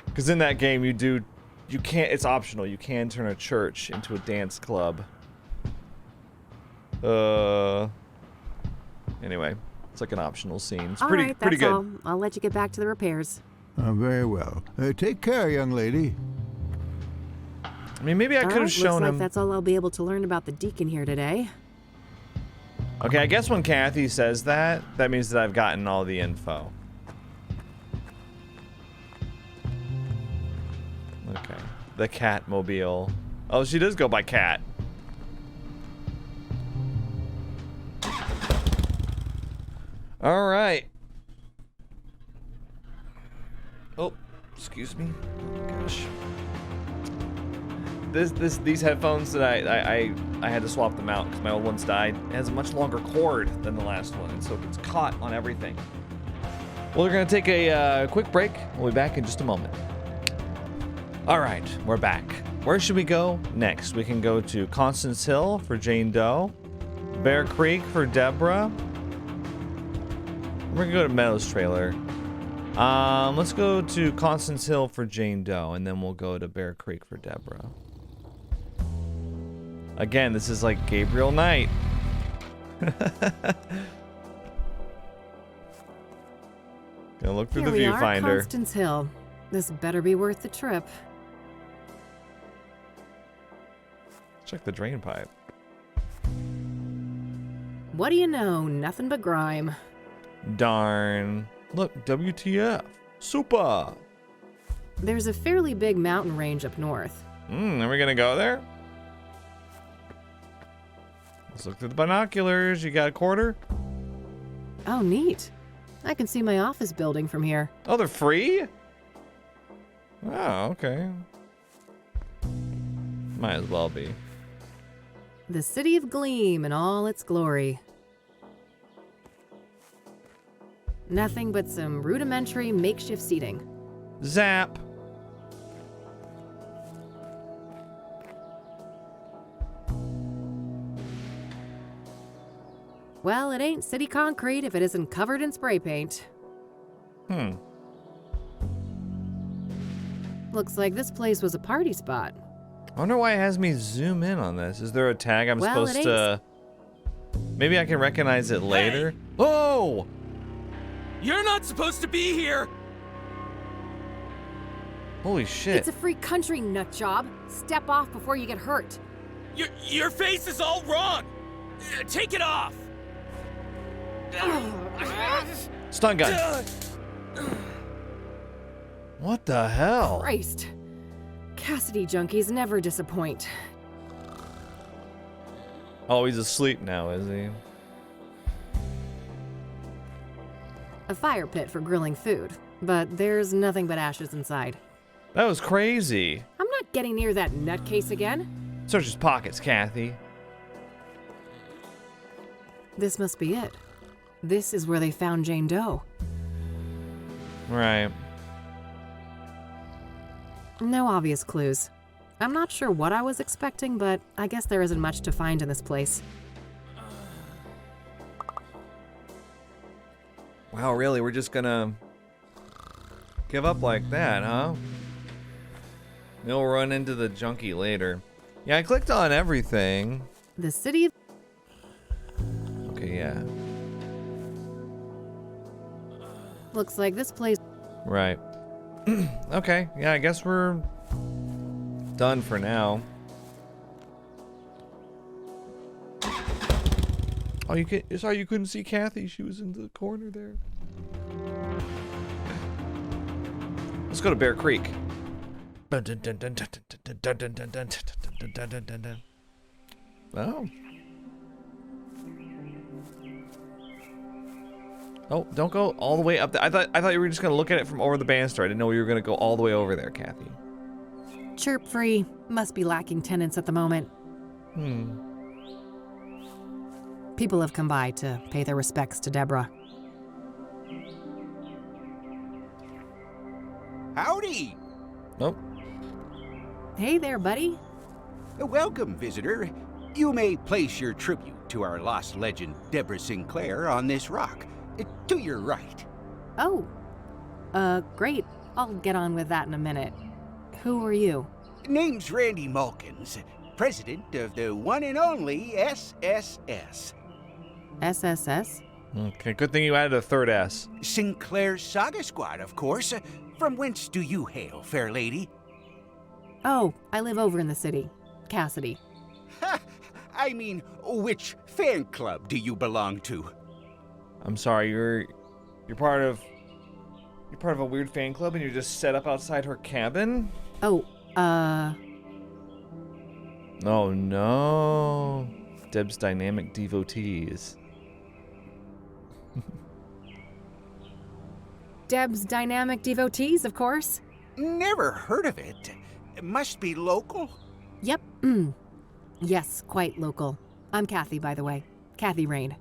Because in that game, you can't, it's optional. You can turn a church into a dance club. Anyway, it's like an optional scene. It's pretty good. All. I'll let you get back to the repairs. Very well. Take care, young lady. I mean, maybe I could have shown looks him. like that's all I'll be able to learn about the deacon here today. Okay, I guess when Kathy says that, that means that I've gotten all the info. Okay. The Catmobile. Oh, she does go by Cat. All right. Oh, excuse me. Oh my gosh. These headphones that I had to swap them out because my old ones died. It has a much longer cord than the last one, and so it's caught on everything. Well, we're gonna take a quick break. We'll be back in just a moment. All right, we're back. Where should we go next? We can go to Constance Hill for Jane Doe, Bear Creek for Deborah. We're gonna go to Meadows Trailer. Let's go to Constance Hill for Jane Doe, and then we'll go to Bear Creek for Deborah. Again, this is like Gabriel Knight. Gonna look through the viewfinder. Constance Hill. This better be worth the trip. Check the drain pipe. What do you know? Nothing but grime. Darn. Look, WTF. Super. There's a fairly big mountain range up north. Are we gonna go there? Let's look through the binoculars. You got a quarter? Oh, neat. I can see my office building from here. Oh, they're free? Oh, okay. Might as well be. The city of Gleam in all its glory. Nothing but some rudimentary makeshift seating. Zap. Well, it ain't city concrete if it isn't covered in spray paint. Looks like this place was a party spot. I wonder why it has me zoom in on this. Is there a tag I'm Well, supposed to... Maybe I can recognize it later? Hey! Oh! You're not supposed to be here! Holy shit. It's a free country, nut job. Step off before you get hurt. Your face is all wrong! Take it off! Stun gun. What the hell? Christ. Cassidy junkies never disappoint. Oh, he's asleep now, is he? A fire pit for grilling food, but there's nothing but ashes inside. That was crazy. I'm not getting near that nutcase again. Search his pockets, Kathy. This must be it. This is where they found Jane Doe. Right. No obvious clues. I'm not sure what I was expecting, but I guess there isn't much to find in this place. Wow, really? We're just gonna give up like that, huh? We'll run into the junkie later. Yeah, I clicked on everything. The city of... Okay, yeah. Looks like this place... Right. Okay, yeah, I guess we're done for now. Oh, sorry you couldn't see Kathy. She was in the corner there. Let's go to Bear Creek. Oh. Oh, don't go all the way up there. I thought you were just gonna look at it from over the banister. I didn't know you were gonna go all the way over there, Kathy. Chirp free. Must be lacking tenants at the moment. People have come by to pay their respects to Deborah. Howdy! Nope. Hey there, buddy. Welcome, visitor. You may place your tribute to our lost legend, Deborah Sinclair, on this rock. To your right. Oh. Great. I'll get on with that in a minute. Who are you? Name's Randy Mulkins, president of the one and only SSS. SSS? Okay, good thing you added a third S. Sinclair's Saga Squad, of course. From whence do you hail, fair lady? Oh, I live over in the city. Cassidy. Ha! I mean, which fan club do you belong to? I'm sorry, you're part of a weird fan club and you're just set up outside her cabin? Oh, Oh no. Deb's dynamic devotees. Deb's dynamic devotees, of course. Never heard of it. It must be local? Yep. Yes, quite local. I'm Kathy, by the way. Kathy Rain.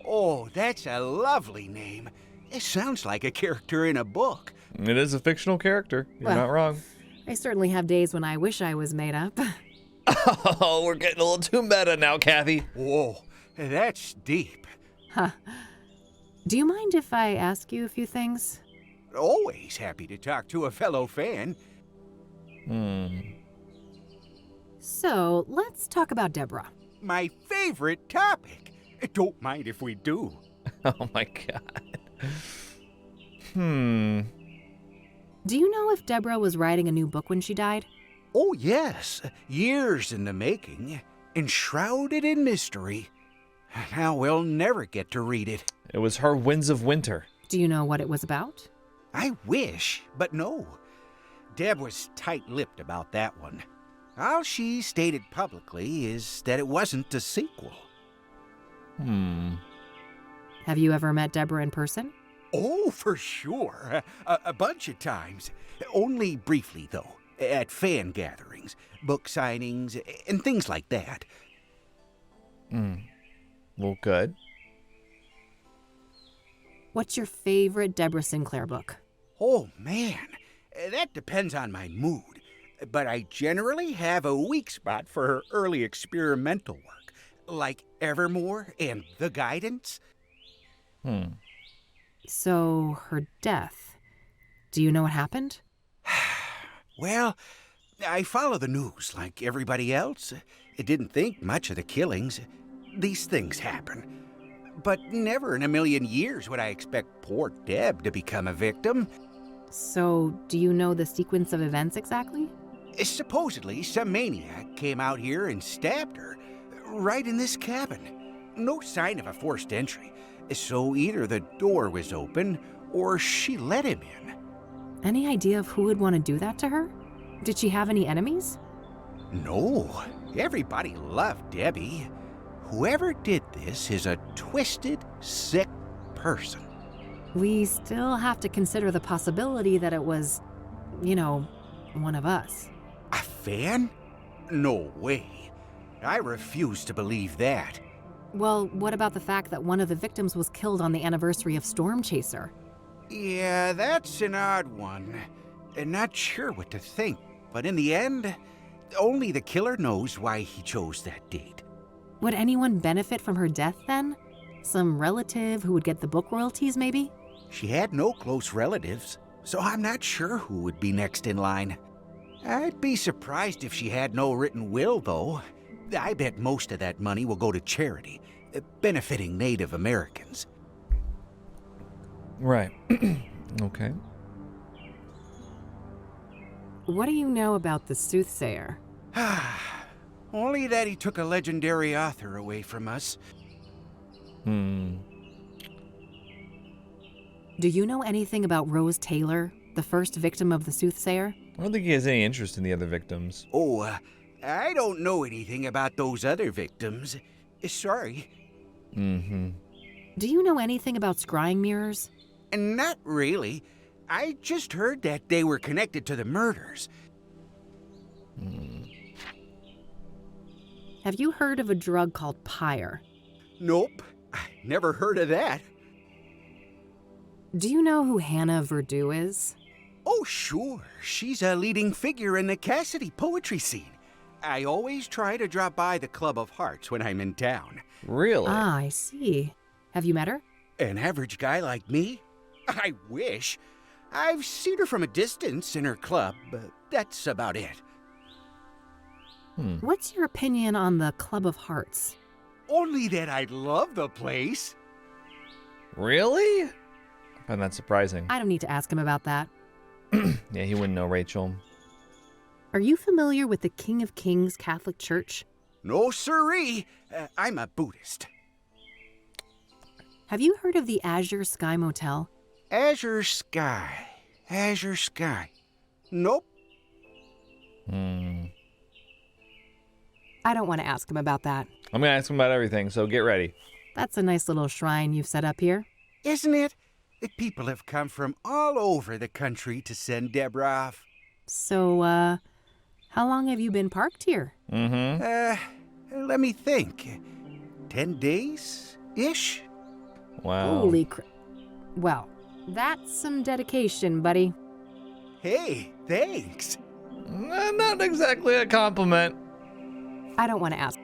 Oh, that's a lovely name. It sounds like a character in a book. It is a fictional character. You're Well, not wrong. I certainly have days when I wish I was made up. Oh, we're getting a little too meta now, Kathy. Whoa, that's deep. Huh. Do you mind if I ask you a few things? Always happy to talk to a fellow fan. So, let's talk about Deborah. My favorite topic. Don't mind if we do. Oh my god. Do you know if Deborah was writing a new book when she died? Oh, yes. Years in the making. Enshrouded in mystery. Now we'll never get to read it. It was her Winds of Winter. Do you know what it was about? I wish, but no. Deb was tight-lipped about that one. All she stated publicly is that it wasn't a sequel. Have you ever met Deborah in person? Oh, for sure. A bunch of times. Only briefly, though. At fan gatherings, book signings, and things like that. Well, good. What's your favorite Deborah Sinclair book? Oh, man. That depends on my mood. But I generally have a weak spot for her early experimental work, like Evermore and The Guidance. So, her death. Do you know what happened? Well, I follow the news like everybody else. I didn't think much of the killings. These things happen. But never in a million years would I expect poor Deb to become a victim. So, do you know the sequence of events exactly? Supposedly, some maniac came out here and stabbed her, right in this cabin. No sign of a forced entry, so either the door was open or she let him in. Any idea of who would want to do that to her? Did she have any enemies? No, everybody loved Debbie. Whoever did this is a twisted, sick person. We still have to consider the possibility that it was, one of us. A fan? No way. I refuse to believe that. Well, what about the fact that one of the victims was killed on the anniversary of Storm Chaser? Yeah, that's an odd one. Not sure what to think, but in the end, only the killer knows why he chose that date. Would anyone benefit from her death then? Some relative who would get the book royalties, maybe? She had no close relatives, so I'm not sure who would be next in line. I'd be surprised if she had no written will, though. I bet most of that money will go to charity, benefiting Native Americans. Right. Okay. What do you know about the soothsayer? Only that he took a legendary author away from us. Do you know anything about Rose Taylor, the first victim of the soothsayer? I don't think he has any interest in the other victims. Oh, I don't know anything about those other victims. Sorry. Do you know anything about scrying mirrors? Not really. I just heard that they were connected to the murders. Have you heard of a drug called Pyre? Nope. I never heard of that. Do you know who Hannah Verdew is? Oh, sure. She's a leading figure in the Cassidy poetry scene. I always try to drop by the Club of Hearts when I'm in town. Really? Ah, I see. Have you met her? An average guy like me? I wish. I've seen her from a distance in her club, but that's about it. What's your opinion on the Club of Hearts? Only that I love the place. Really? I find that surprising. I don't need to ask him about that. Yeah, he wouldn't know Rachel. Are you familiar with the King of Kings Catholic Church? No siree. I'm a Buddhist. Have you heard of the Azure Sky Motel? Azure Sky. Azure Sky. Nope. I don't want to ask him about that. I'm gonna ask him about everything, so get ready. That's a nice little shrine you've set up here. Isn't it? People have come from all over the country to send Deborah off. So, how long have you been parked here? Let me think. 10 days-ish? Wow. Holy crap. Well, that's some dedication, buddy. Hey, thanks. Not exactly a compliment. I don't want to ask.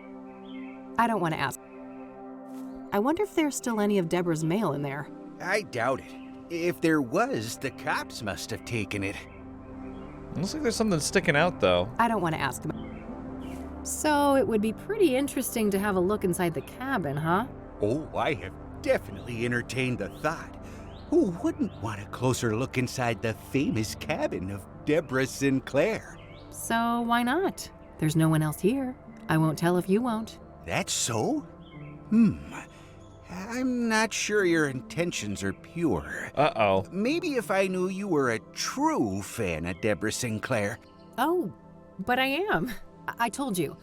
I wonder if there's still any of Deborah's mail in there. I doubt it. If there was, the cops must have taken it. Looks like there's something sticking out, though. I don't want to ask him. So it would be pretty interesting to have a look inside the cabin, huh? Oh, I have definitely entertained the thought. Who wouldn't want a closer look inside the famous cabin of Deborah Sinclair? So why not? There's no one else here. I won't tell if you won't. That's so? I'm not sure your intentions are pure. Uh-oh. Maybe if I knew you were a true fan of Deborah Sinclair. Oh, but I am. I told you.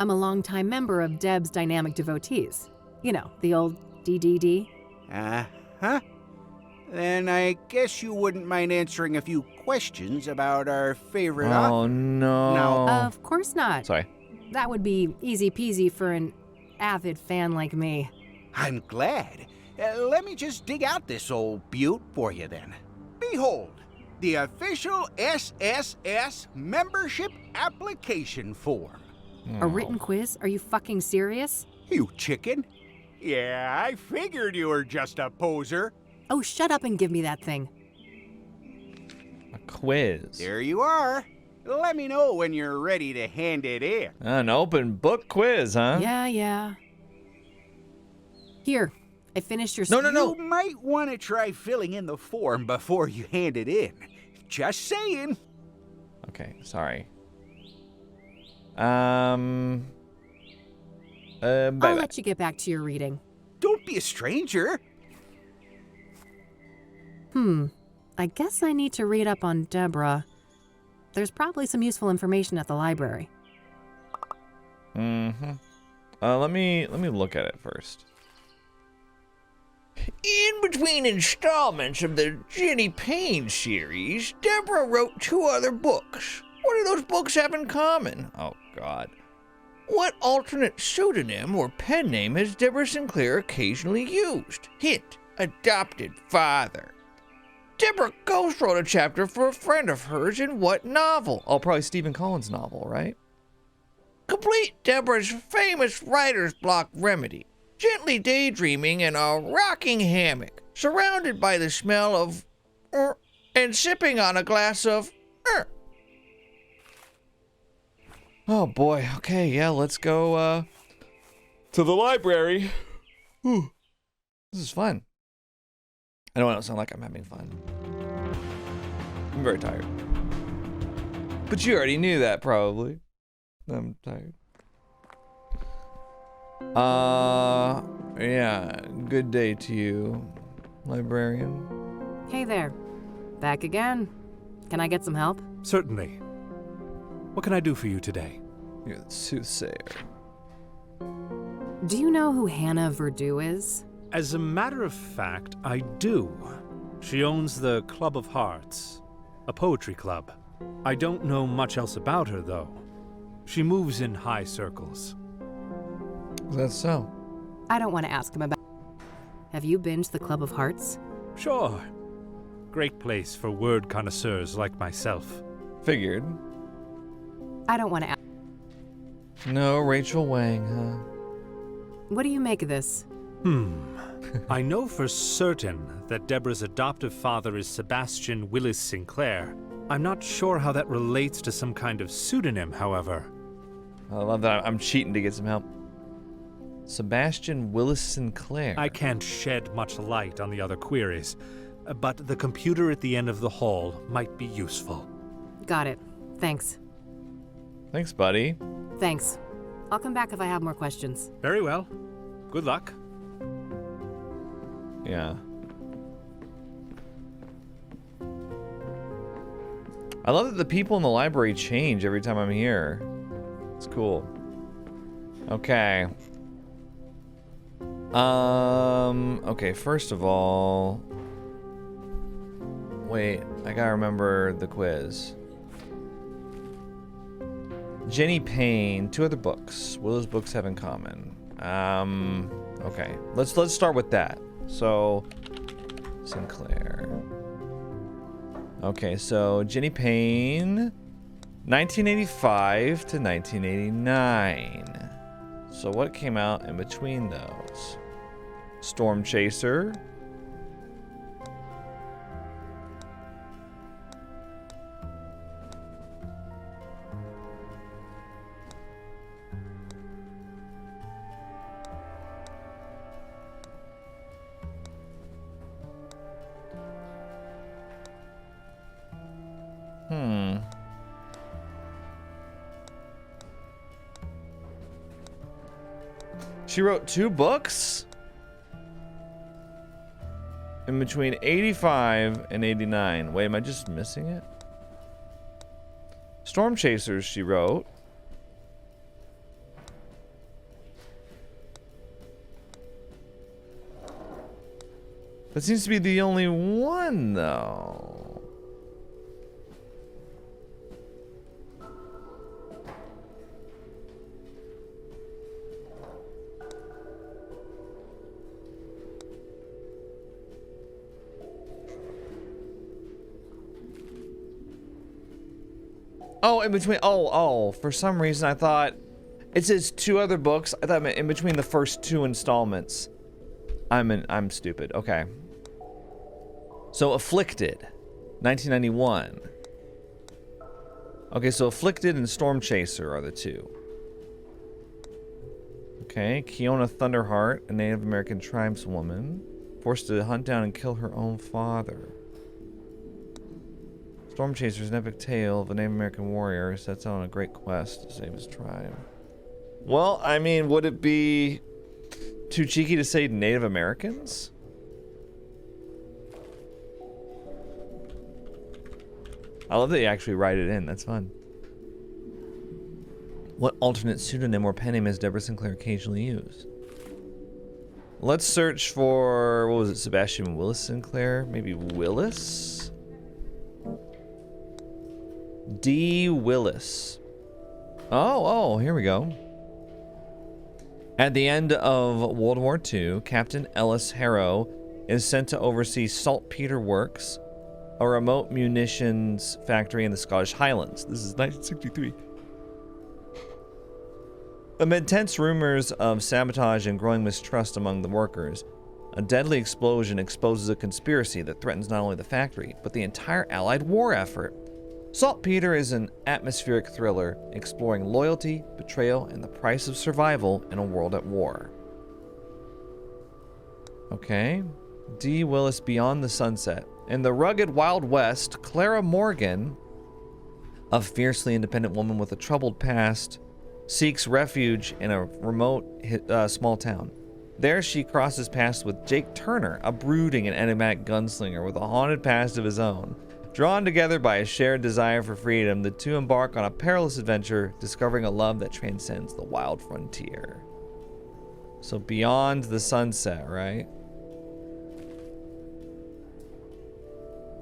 I'm a longtime member of Deb's Dynamic Devotees. You know, the old DDD. Uh-huh. Then I guess you wouldn't mind answering a few questions about our favorite Oh, no. Of course not. Sorry. That would be easy peasy for an avid fan like me. I'm glad. Let me just dig out this old beaut for you then. Behold, the official SSS membership application form. A written quiz? Are you fucking serious? You chicken. Yeah, I figured you were just a poser. Oh, shut up and give me that thing. A quiz. There you are. Let me know when you're ready to hand it in. An open book quiz, huh? Yeah. Here, I finished your... You might want to try filling in the form before you hand it in. Just saying. Okay, sorry. Bye-bye. I'll let you get back to your reading. Don't be a stranger. I guess I need to read up on Deborah. There's probably some useful information at the library. Let me look at it first. In between installments of the Jenny Payne series, Deborah wrote 2 other books. What do those books have in common? Oh, God. What alternate pseudonym or pen name has Deborah Sinclair occasionally used? Hint, adopted father. Deborah Ghost wrote a chapter for a friend of hers in what novel? Oh, probably Stephen Collins' novel, right? Complete Deborah's famous writer's block remedy. Gently daydreaming in a rocking hammock, surrounded by the smell of and sipping on a glass of Oh, boy. Okay, yeah, let's go, to the library. Whew. This is fun. I don't want to sound like I'm having fun. I'm very tired. But you already knew that, probably. I'm tired. Yeah, good day to you, librarian. Hey there. Back again. Can I get some help? Certainly. What can I do for you today? You're the soothsayer. Do you know who Hannah Verdue is? As a matter of fact, I do. She owns the Club of Hearts, a poetry club. I don't know much else about her, though. She moves in high circles. Is that so? I don't want to ask him about. Have you been to the Club of Hearts? Sure. Great place for word connoisseurs like myself. Figured. I don't want to ask. No Rachel Wang, huh? What do you make of this? I know for certain that Deborah's adoptive father is Sebastian Willis Sinclair. I'm not sure how that relates to some kind of pseudonym, however. I love that I'm cheating to get some help. Sebastian Willis Sinclair. I can't shed much light on the other queries, but the computer at the end of the hall might be useful. Got it. Thanks. Thanks, buddy. Thanks. I'll come back if I have more questions. Very well. Good luck. Yeah. I love that the people in the library change every time I'm here. It's cool. Okay. Okay, first of all... Wait, I gotta remember the quiz. Jenny Payne, 2 other books. What do those books have in common? Okay. Let's start with that. So, Sinclair. Okay, so Jenny Payne, 1985 to 1989. So what came out in between those? Storm Chaser. She wrote 2 books? In between 85 and 89. Wait, am I just missing it? Storm Chasers she wrote. That seems to be the only one, though. Oh, in between. Oh, for some reason I thought it says 2 other books. I thought it meant in between the first 2 installments. I'm stupid. Okay. So Afflicted, 1991. Okay, so Afflicted and Storm Chaser are the 2. Okay, Kiona Thunderheart, a Native American tribeswoman, forced to hunt down and kill her own father. Storm Chaser is an epic tale of a Native American warrior who sets out on a great quest to save his tribe. Well, I mean, would it be too cheeky to say Native Americans? I love that you actually write it in. That's fun. What alternate pseudonym or pen name has Deborah Sinclair occasionally used? Let's search for, what was it, Sebastian Willis Sinclair? Maybe Willis? D. Willis. Oh, here we go. At the end of World War II, Captain Ellis Harrow is sent to oversee Saltpeter Works, a remote munitions factory in the Scottish Highlands. This is 1963. Amid tense rumors of sabotage and growing mistrust among the workers, a deadly explosion exposes a conspiracy that threatens not only the factory, but the entire Allied war effort. Saltpeter is an atmospheric thriller exploring loyalty, betrayal, and the price of survival in a world at war. Okay. D. Willis, Beyond the Sunset. In the rugged Wild West, Clara Morgan, a fiercely independent woman with a troubled past, seeks refuge in a remote small town. There she crosses paths with Jake Turner, a brooding and enigmatic gunslinger with a haunted past of his own. Drawn together by a shared desire for freedom, the two embark on a perilous adventure, discovering a love that transcends the wild frontier. So Beyond the Sunset, right?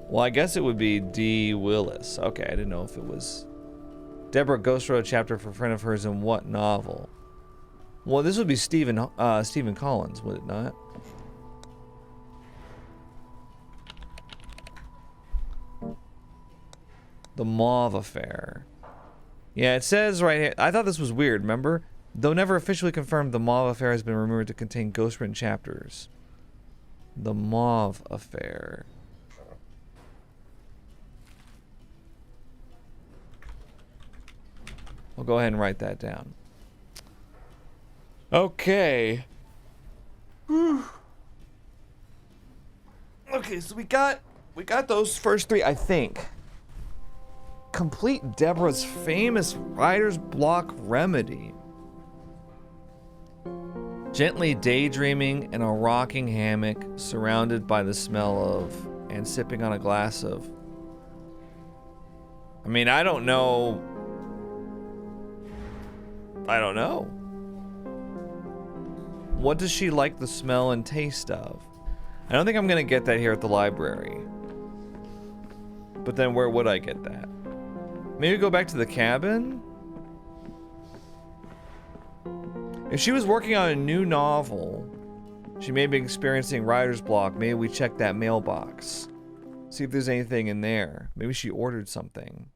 Well, I guess it would be D. Willis. Okay, I didn't know if it was... Deborah Ghost wrote a chapter for a friend of hers in what novel? Well, this would be Stephen Collins, would it not? The Mauve Affair. Yeah, it says right here. I thought this was weird, remember? Though never officially confirmed, the Mauve Affair has been rumored to contain ghost-written chapters. The Mauve Affair. I'll go ahead and write that down. Okay. Okay, so we got those first three, I think. Complete Deborah's famous writer's block remedy. Gently daydreaming in a rocking hammock, surrounded by the smell of and sipping on a glass of... I mean, I don't know. What does she like the smell and taste of? I don't think I'm gonna get that here at the library. But then where would I get that? Maybe go back to the cabin? If she was working on a new novel, she may be experiencing writer's block. Maybe we check that mailbox. See if there's anything in there. Maybe she ordered something.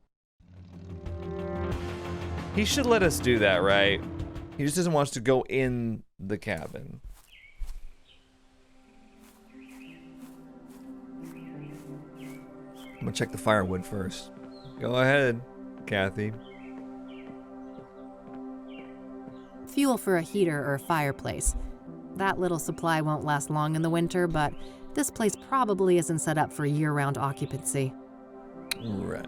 He should let us do that, right? He just doesn't want us to go in the cabin. I'm gonna check the firewood first. Go ahead, Kathy. Fuel for a heater or fireplace. That little supply won't last long in the winter, but this place probably isn't set up for year-round occupancy. Right.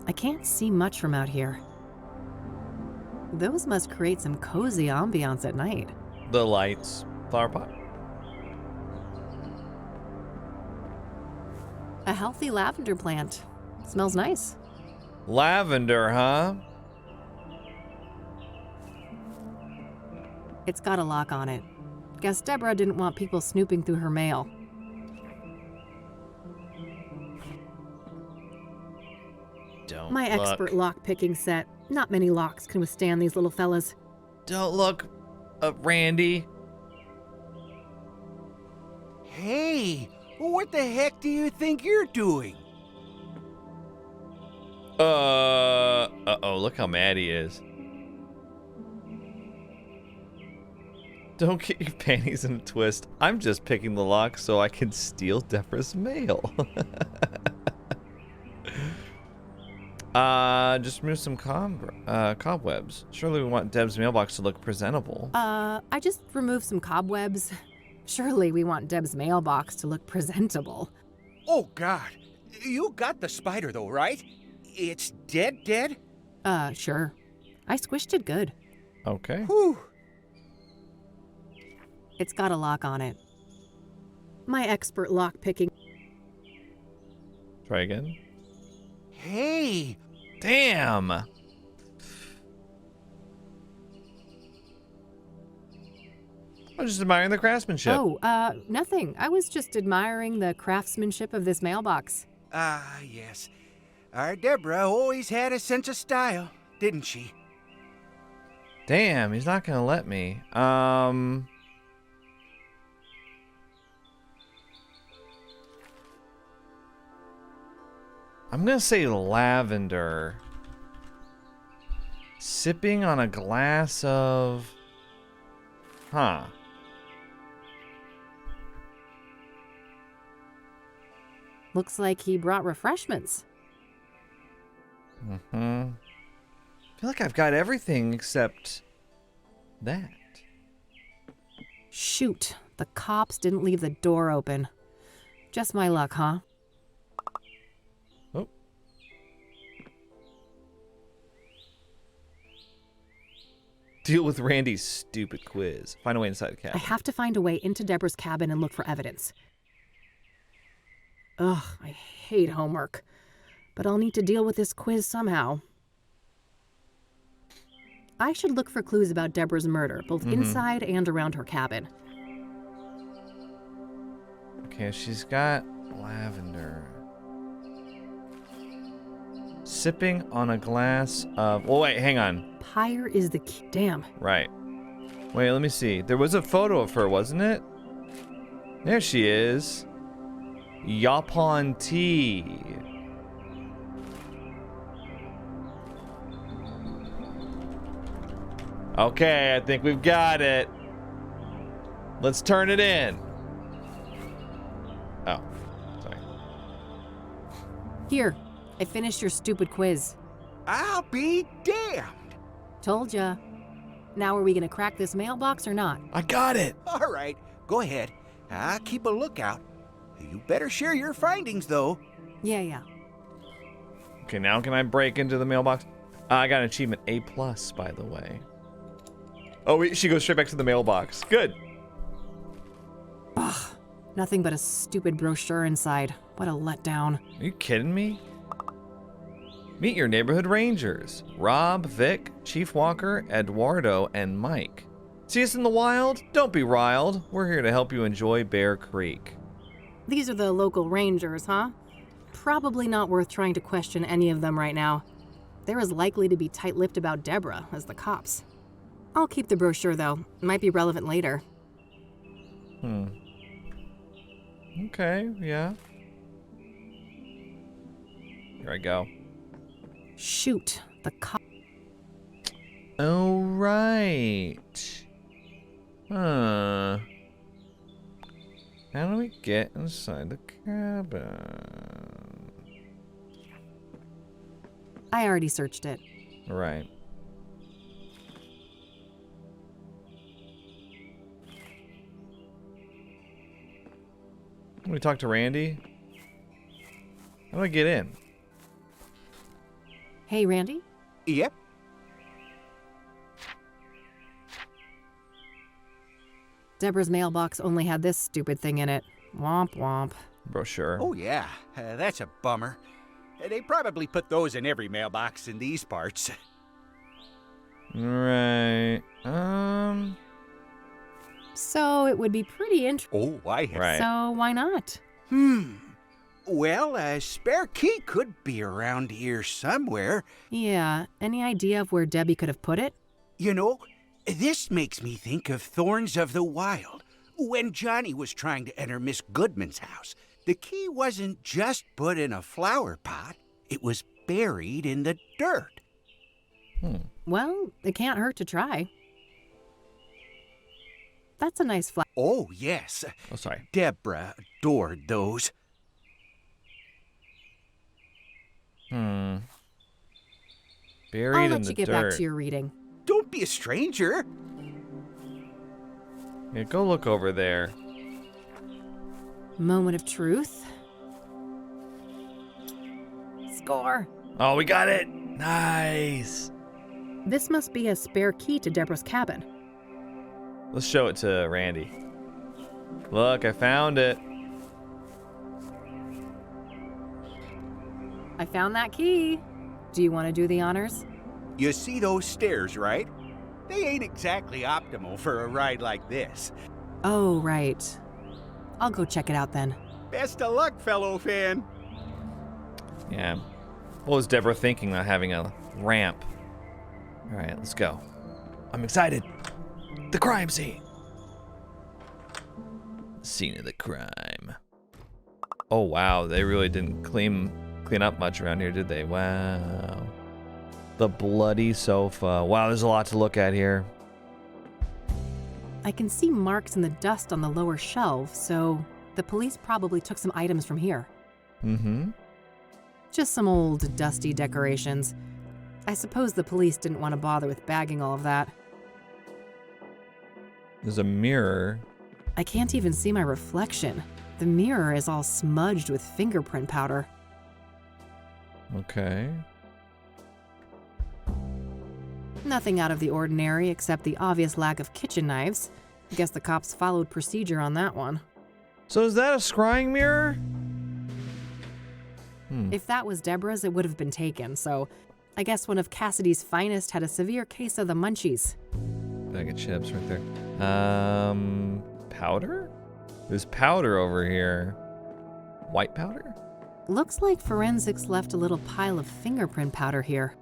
I can't see much from out here. Those must create some cozy ambiance at night. The lights. Flower pot. A healthy lavender plant. Smells nice. Lavender, huh? It's got a lock on it. Guess Deborah didn't want people snooping through her mail. Don't My look. expert lock-picking set. Not many locks can withstand these little fellas. Don't look, Randy. Hey, what the heck do you think you're doing? Uh-oh, look how mad he is. Don't get your panties in a twist. I'm just picking the lock so I can steal Deborah's mail. Just remove some cobwebs. Surely we want Deb's mailbox to look presentable. I just removed some cobwebs. Surely we want Deb's mailbox to look presentable. Oh, God. You got the spider, though, right? It's dead? Sure. I squished it good. Okay. Whew. It's got a lock on it. My expert lock-picking... Try again. Hey! Damn! I was just admiring the craftsmanship. Oh, nothing. I was just admiring the craftsmanship of this mailbox. Ah, yes. Our Deborah always had a sense of style, didn't she? Damn, he's not gonna let me. I'm gonna say lavender. Sipping on a glass of... Huh. Looks like he brought refreshments. Mm-hmm. I feel like I've got everything except that. Shoot, the cops didn't leave the door open. Just my luck, huh? Oh. Deal with Randy's stupid quiz. Find a way inside the cabin. I have to find a way into Deborah's cabin and look for evidence. Ugh, I hate homework. But I'll need to deal with this quiz somehow. I should look for clues about Deborah's murder, both inside and around her cabin. Okay, she's got lavender. Sipping on a glass of... Oh, wait, hang on. Pyre is the key. Damn. Right. Wait, let me see. There was a photo of her, wasn't it? There she is. Yapon tea. Okay, I think we've got it. Let's turn it in. Oh, sorry. Here, I finished your stupid quiz. I'll be damned. Told ya. Now are we gonna crack this mailbox or not? I got it. All right, go ahead. I'll keep a lookout. You better share your findings, though. Yeah. Okay, now can I break into the mailbox? I got an achievement A+, by the way. Oh, wait, she goes straight back to the mailbox. Good. Ugh, nothing but a stupid brochure inside. What a letdown. Are you kidding me? Meet your neighborhood rangers. Rob, Vic, Chief Walker, Eduardo, and Mike. See us in the wild? Don't be riled. We're here to help you enjoy Bear Creek. These are the local rangers, huh? Probably not worth trying to question any of them right now. They're as likely to be tight-lipped about Deborah as the cops. I'll keep the brochure, though. It might be relevant later. Okay, yeah. Here I go. Shoot, the cop. Oh, right. Huh. How do we get inside the cabin? I already searched it. Right. Let me talk to Randy. How do I get in? Hey, Randy? Yep. Deborah's mailbox only had this stupid thing in it. Womp womp. Brochure. Oh, yeah. That's a bummer. They probably put those in every mailbox in these parts. Right. So it would be pretty interesting. Oh, I have. Right. So why not? Well, a spare key could be around here somewhere. Yeah, any idea of where Debbie could have put it? You know, this makes me think of Thorns of the Wild. When Johnny was trying to enter Miss Goodman's house, the key wasn't just put in a flower pot. It was buried in the dirt. Well, it can't hurt to try. That's a nice flower. Oh, yes. Oh, sorry. Deborah adored those. Buried I'll in let the you get dirt. back to your reading. Don't be a stranger. Yeah, go look over there. Moment of truth. Score. Oh, we got it. Nice. This must be a spare key to Deborah's cabin. Let's show it to Randy. Look, I found it. I found that key. Do you want to do the honors? You see those stairs, right? They ain't exactly optimal for a ride like this. Oh, right. I'll go check it out then. Best of luck, fellow fan. Yeah. What was Deborah thinking not having a ramp? All right, let's go. I'm excited. The crime scene. Scene of the crime. Oh, wow. They really didn't clean up much around here, did they? Wow. The bloody sofa. Wow, there's a lot to look at here. I can see marks in the dust on the lower shelf, so the police probably took some items from here. Just some old, dusty decorations. I suppose the police didn't want to bother with bagging all of that. There's a mirror. I can't even see my reflection. The mirror is all smudged with fingerprint powder. Okay. Nothing out of the ordinary except the obvious lack of kitchen knives. I guess the cops followed procedure on that one. So is that a scrying mirror? If that was Deborah's, it would have been taken, so I guess one of Cassidy's finest had a severe case of the munchies. Bag of chips right there. Powder? There's powder over here. White powder? Looks like forensics left a little pile of fingerprint powder here.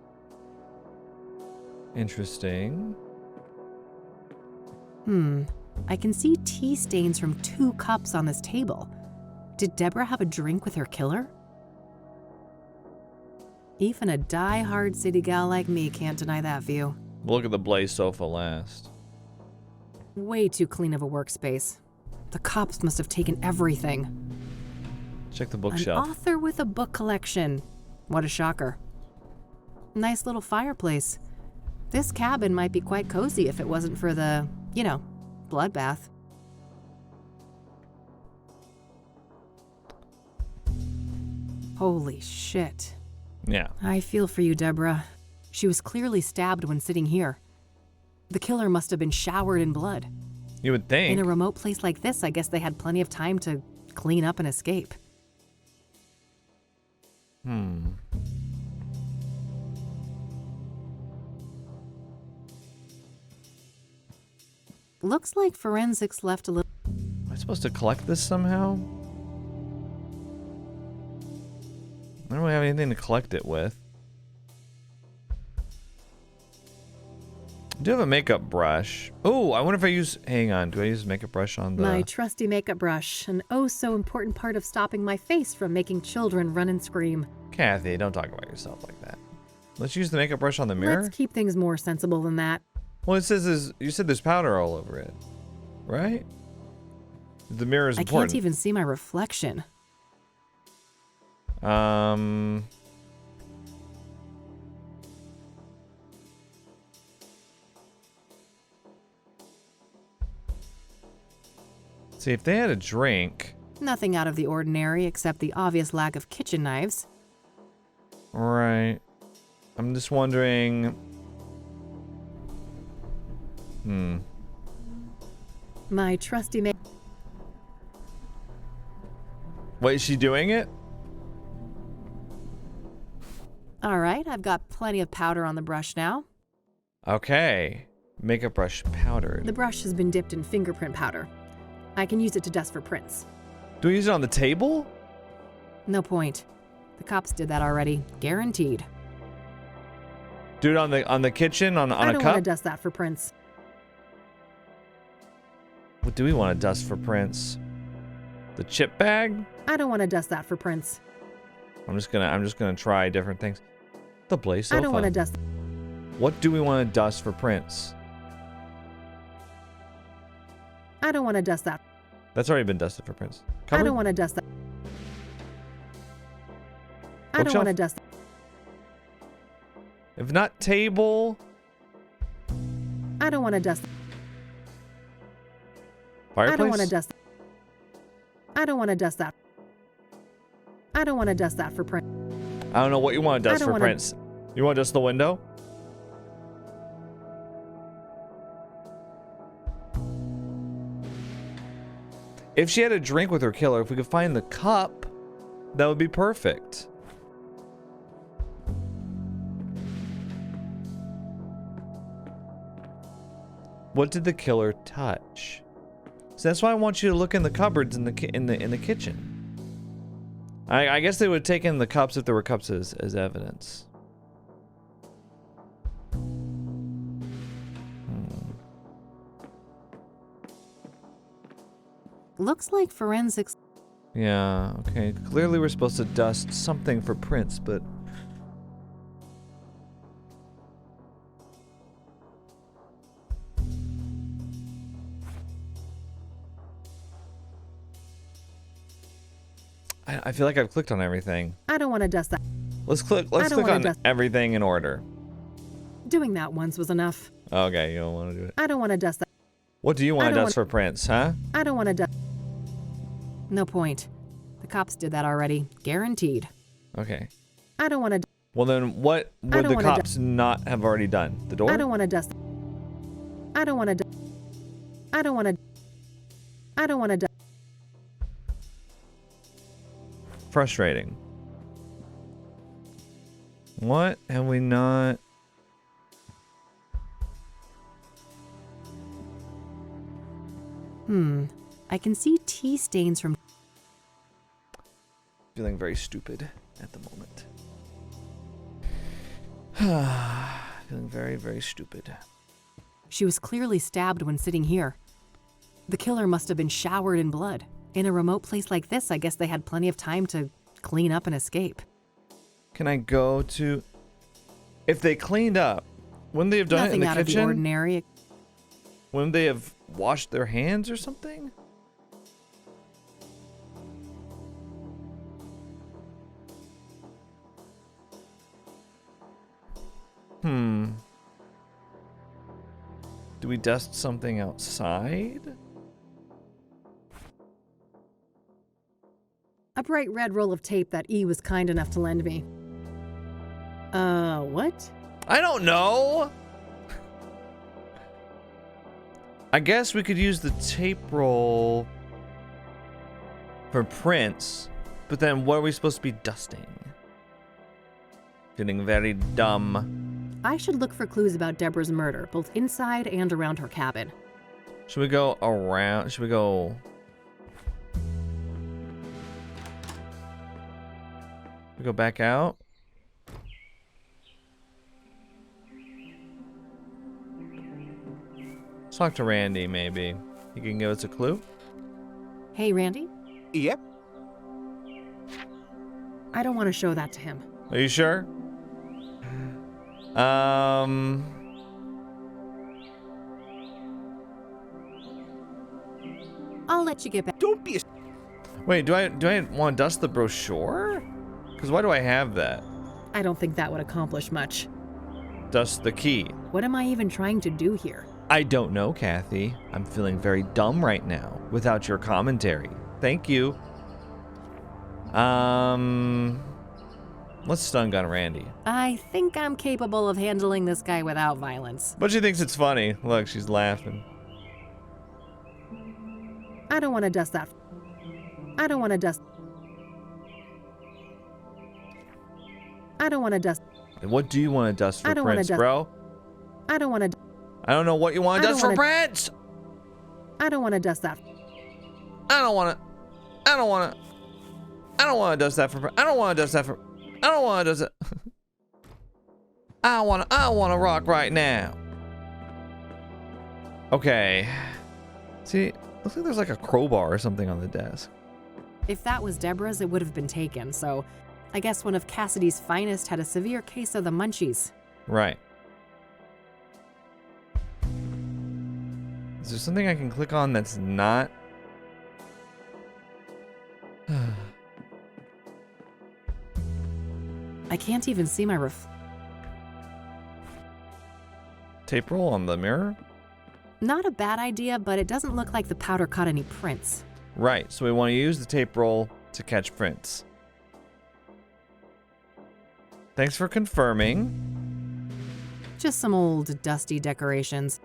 Interesting. I can see tea stains from 2 cups on this table. Did Deborah have a drink with her killer? Even a die-hard city gal like me can't deny that view. We'll look at the Blaze sofa last. Way too clean of a workspace. The cops must have taken everything. Check the An bookshelf. author with a book collection. What a shocker. Nice little fireplace. This cabin might be quite cozy if it wasn't for the, you know, bloodbath. Holy shit. Yeah. I feel for you, Deborah. She was clearly stabbed when sitting here. The killer must have been showered in blood. You would think. In a remote place like this, I guess they had plenty of time to clean up and escape. Looks like forensics left a little... Am I supposed to collect this somehow? I don't really have anything to collect it with. I do have a makeup brush. Oh, I wonder if I use... Hang on, do I use a makeup brush on the... My trusty makeup brush, an oh so important part of stopping my face from making children run and scream. Kathy, don't talk about yourself like that. Let's use the makeup brush on the mirror. Let's keep things more sensible than that. Well, it says you said there's powder all over it, right? The mirror is I important. can't even see my reflection. See, if they had a drink... Nothing out of the ordinary except the obvious lack of kitchen knives. Right. I'm just wondering... My trusty Wait, is she doing it? All right, I've got plenty of powder on the brush now. Okay. Makeup brush powdered. The brush has been dipped in fingerprint powder. I can use it to dust for prints. Do we use it on the table? No point. The cops did that already. Guaranteed. Do it on the kitchen on I a don't cup? want to dust that for prints. What do we want to dust for prints? The chip bag? I don't want to dust that for prints. I'm just gonna try different things. The Blaze sofa. I don't want to dust. What do we want to dust for prints? I don't want to dust that. That's already been dusted for prints. I Cupboard? don't want to dust that. I don't Bookshelf? want to dust. If not table, I don't want to dust. fireplace. I don't want to dust. I don't want to dust that. I don't want to dust that for print. I don't know what you want to I dust don't for wanna- prints. You want to dust the window? If she had a drink with her killer, if we could find the cup, that would be perfect. What did the killer touch? So that's why I want you to look in the cupboards in the kitchen. I guess they would have taken the cups if there were cups as evidence. Looks like forensics. Yeah, okay. Clearly we're supposed to dust something for prints, but... I feel like I've clicked on everything. I don't want to dust that. Let's click on everything in order. Doing that once was enough. Okay, you don't want to do it. I don't want to dust that. What do you want to dust for prints, huh? I don't want to dust. No point. The cops did that already. Guaranteed. Okay. I don't want to. Well, then what would the cops not have already done? The door? I don't want to dust. I don't want to. I don't want to. I don't want to. Frustrating. What have we not? I can see tea stains from. Feeling very stupid at the moment. Feeling very, very stupid. She was clearly stabbed when sitting here. The killer must have been showered in blood. In a remote place like this, I guess they had plenty of time to clean up and escape. Can I go to... If they cleaned up, wouldn't they have done Nothing it in the out of kitchen? the ordinary. Wouldn't they have washed their hands or something? Do we dust something outside? A bright red roll of tape that E was kind enough to lend me. What? I don't know. I guess we could use the tape roll for prints, but then what are we supposed to be dusting? Feeling very dumb. I should look for clues about Deborah's murder, both inside and around her cabin. Should we go around? Should we go... We go back out? Let's talk to Randy, maybe. He can give us a clue? Hey, Randy? Yep. I don't want to show that to him. Are you sure? I'll let you get back. Don't be a... Wait, do I want to dust the brochure? Because why do I have that? I don't think that would accomplish much. Dust the key. What am I even trying to do here? I don't know, Kathy. I'm feeling very dumb right now without your commentary. Thank you. Let's stun gun Randy. I think I'm capable of handling this guy without violence. But she thinks it's funny. Look, she's laughing. I don't want to dust that. I don't want to dust. I don't want to dust. What do you want to dust for I don't wanna prints, dust- bro? I don't want to. I don't know what you want to I dust don't for wanna- prints. I don't want to dust that. I don't want to. I don't want to. I don't want to dust that for. I don't want to dust that for. I don't want to dust it. I want to rock right now. Okay. See, looks like there's like a crowbar or something on the desk. If that was Deborah's, it would have been taken, so I guess one of Cassidy's finest had a severe case of the munchies. Right. Is there something I can click on that's not? I can't even see my Tape roll on the mirror? Not a bad idea, but it doesn't look like the powder caught any prints. Right, so we want to use the tape roll to catch prints. Thanks for confirming. Just some old, dusty decorations.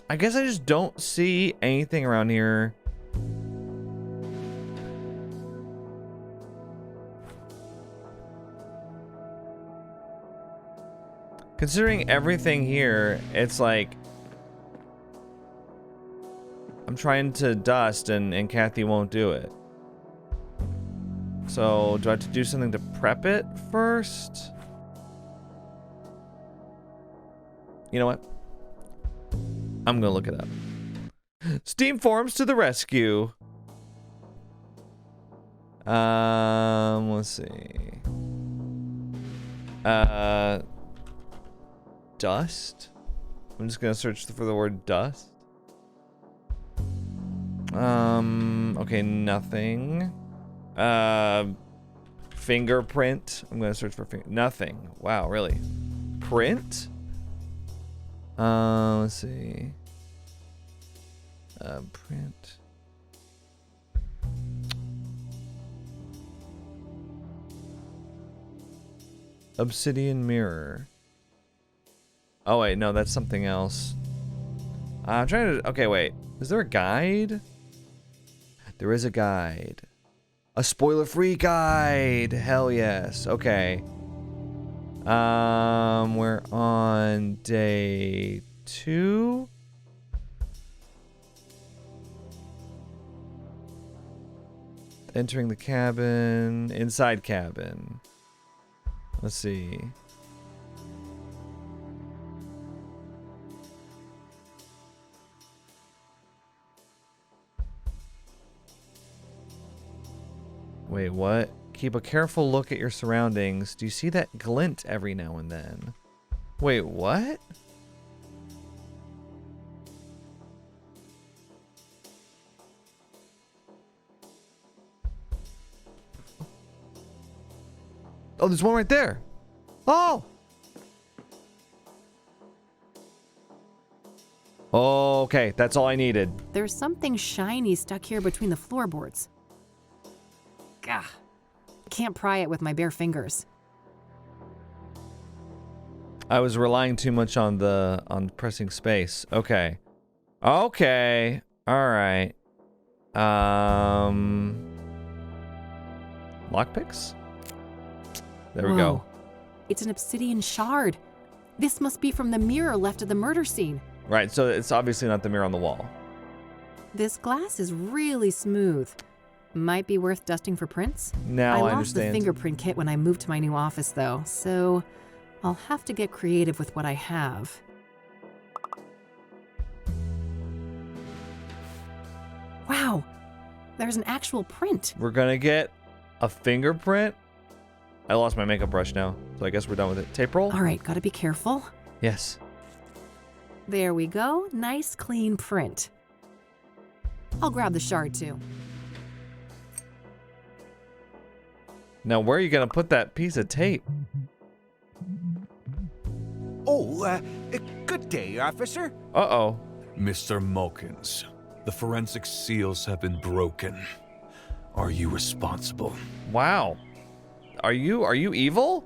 I guess I just don't see anything around here. Considering everything here, it's like I'm trying to dust and Kathy won't do it. So, do I have to do something to prep it first? You know what? I'm gonna look it up. Steam forums to the rescue. Let's see. Dust? I'm just gonna search for the word dust. Okay, nothing. Fingerprint. I'm gonna search for nothing. Wow, really? Print? Let's see. Print. Obsidian mirror. Oh wait, no, that's something else. I'm trying to. Okay, wait. Is there a guide? There is a guide. A spoiler-free guide. Hell yes. Okay. We're on day 2. Entering the cabin. Inside cabin. Let's see. Wait, what? Keep a careful look at your surroundings. Do you see that glint every now and then? Wait, what? Oh, there's one right there. Oh! Okay, that's all I needed. There's something shiny stuck here between the floorboards. Gah. Can't pry it with my bare fingers. I was relying too much on pressing space. Okay. Okay. All right. Lockpicks? There we go. It's an obsidian shard. This must be from the mirror left at the murder scene. Right, so it's obviously not the mirror on the wall. This glass is really smooth. Might be worth dusting for prints. Now I lost understand. the fingerprint kit when I moved to my new office, though, so I'll have to get creative with what I have. Wow, there's an actual print. We're gonna get a fingerprint. I lost my makeup brush now, so I guess we're done with it. Tape roll? All right, gotta be careful. Yes. There we go. Nice, clean print. I'll grab the shard, too. Now, where are you gonna put that piece of tape? Oh, good day, officer. Uh-oh. Mr. Mulkins, the forensic seals have been broken. Are you responsible? Wow. Are you evil?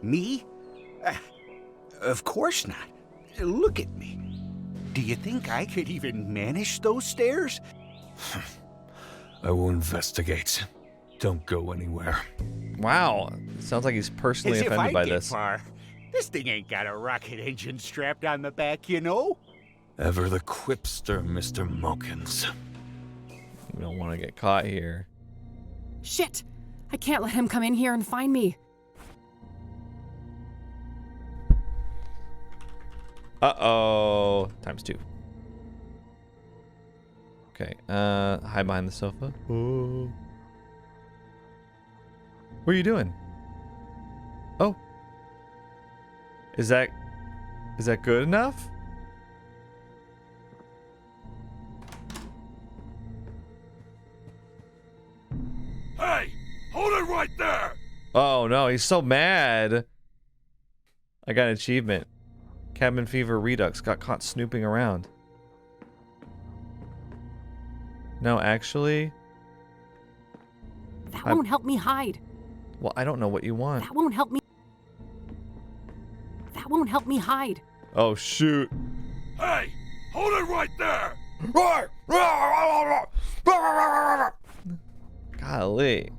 Me? Of course not. Look at me. Do you think I could even manage those stairs? I will investigate. Don't go anywhere. Wow. Sounds like he's personally As if offended I by get this. far. This thing ain't got a rocket engine strapped on the back, you know? Ever the quipster, Mr. Mulkins. We don't want to get caught here. Shit! I can't let him come in here and find me. Uh-oh. ×2. Okay, hide behind the sofa. Oh. What are you doing? Oh. Is that good enough? Hey! Hold it right there! Oh no, he's so mad. I got an achievement. Cabin fever redux, got caught snooping around. No, actually. That won't help me hide. Well, I don't know what you want. That won't help me. That won't help me hide. Oh shoot. Hey! Hold it right there! Golly.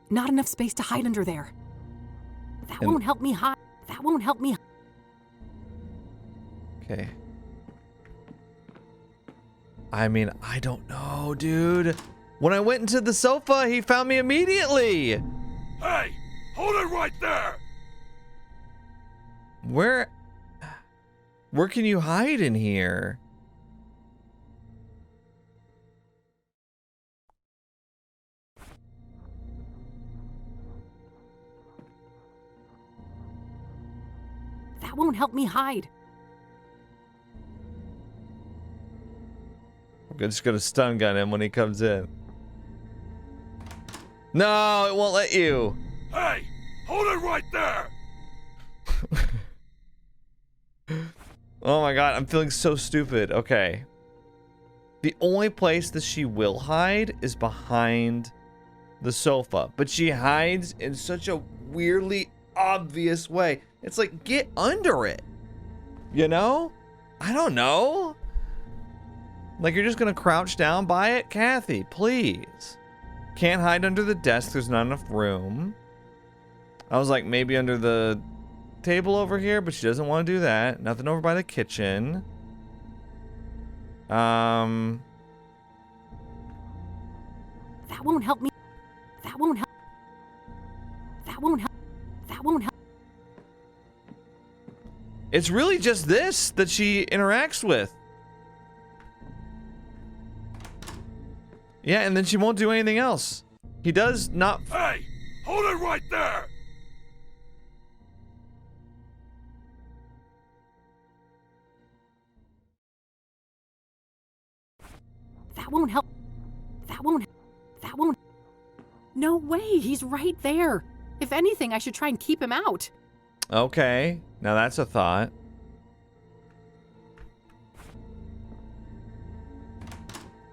Not enough space to hide under there. That won't help me hide. That won't help me. Okay. I mean, I don't know, dude. When I went into the sofa, he found me immediately. Hey! Hold it right there! Where can you hide in here? That won't help me hide. I'm just gonna stun gun him when he comes in. No, it won't let you. Hey! Hold it right there! Oh my god, I'm feeling so stupid. Okay. The only place that she will hide is behind the sofa, but she hides in such a weirdly obvious way. It's like, get under it. You know? I don't know. Like, you're just gonna crouch down by it? Kathy, please. Can't hide under the desk, there's not enough room. I was like, maybe under the table over here, but she doesn't want to do that. Nothing over by the kitchen. That won't help me. That won't help. That won't help. That won't help. It's really just this that she interacts with. Yeah, and then she won't do anything else. He does not. Hey, hold it right there. That won't help. That won't. That won't. No way, he's right there. If anything, I should try and keep him out. Okay, now that's a thought.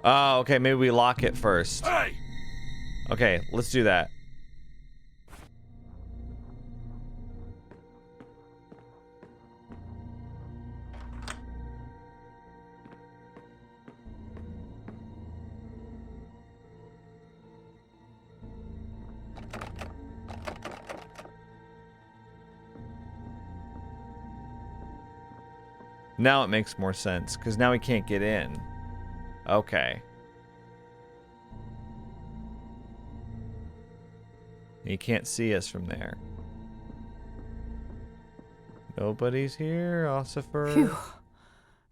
Oh, okay, maybe we lock it first. Hey! Okay, let's do that. Now it makes more sense, because now we can't get in. Okay. He can't see us from there. Nobody's here, Ossifer. Phew.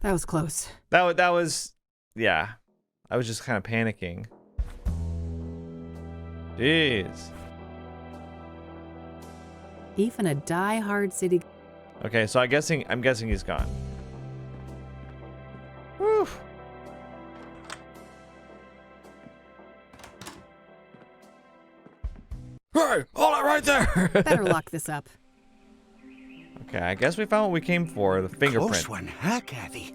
That was close. That was, yeah. I was just kind of panicking. Jeez. Even a die-hard city. Okay, so I'm guessing he's gone. Whew. Hey, hold it right there. Better lock this up. Okay, I guess we found what we came for, the fingerprint. Close one, huh, Kathy?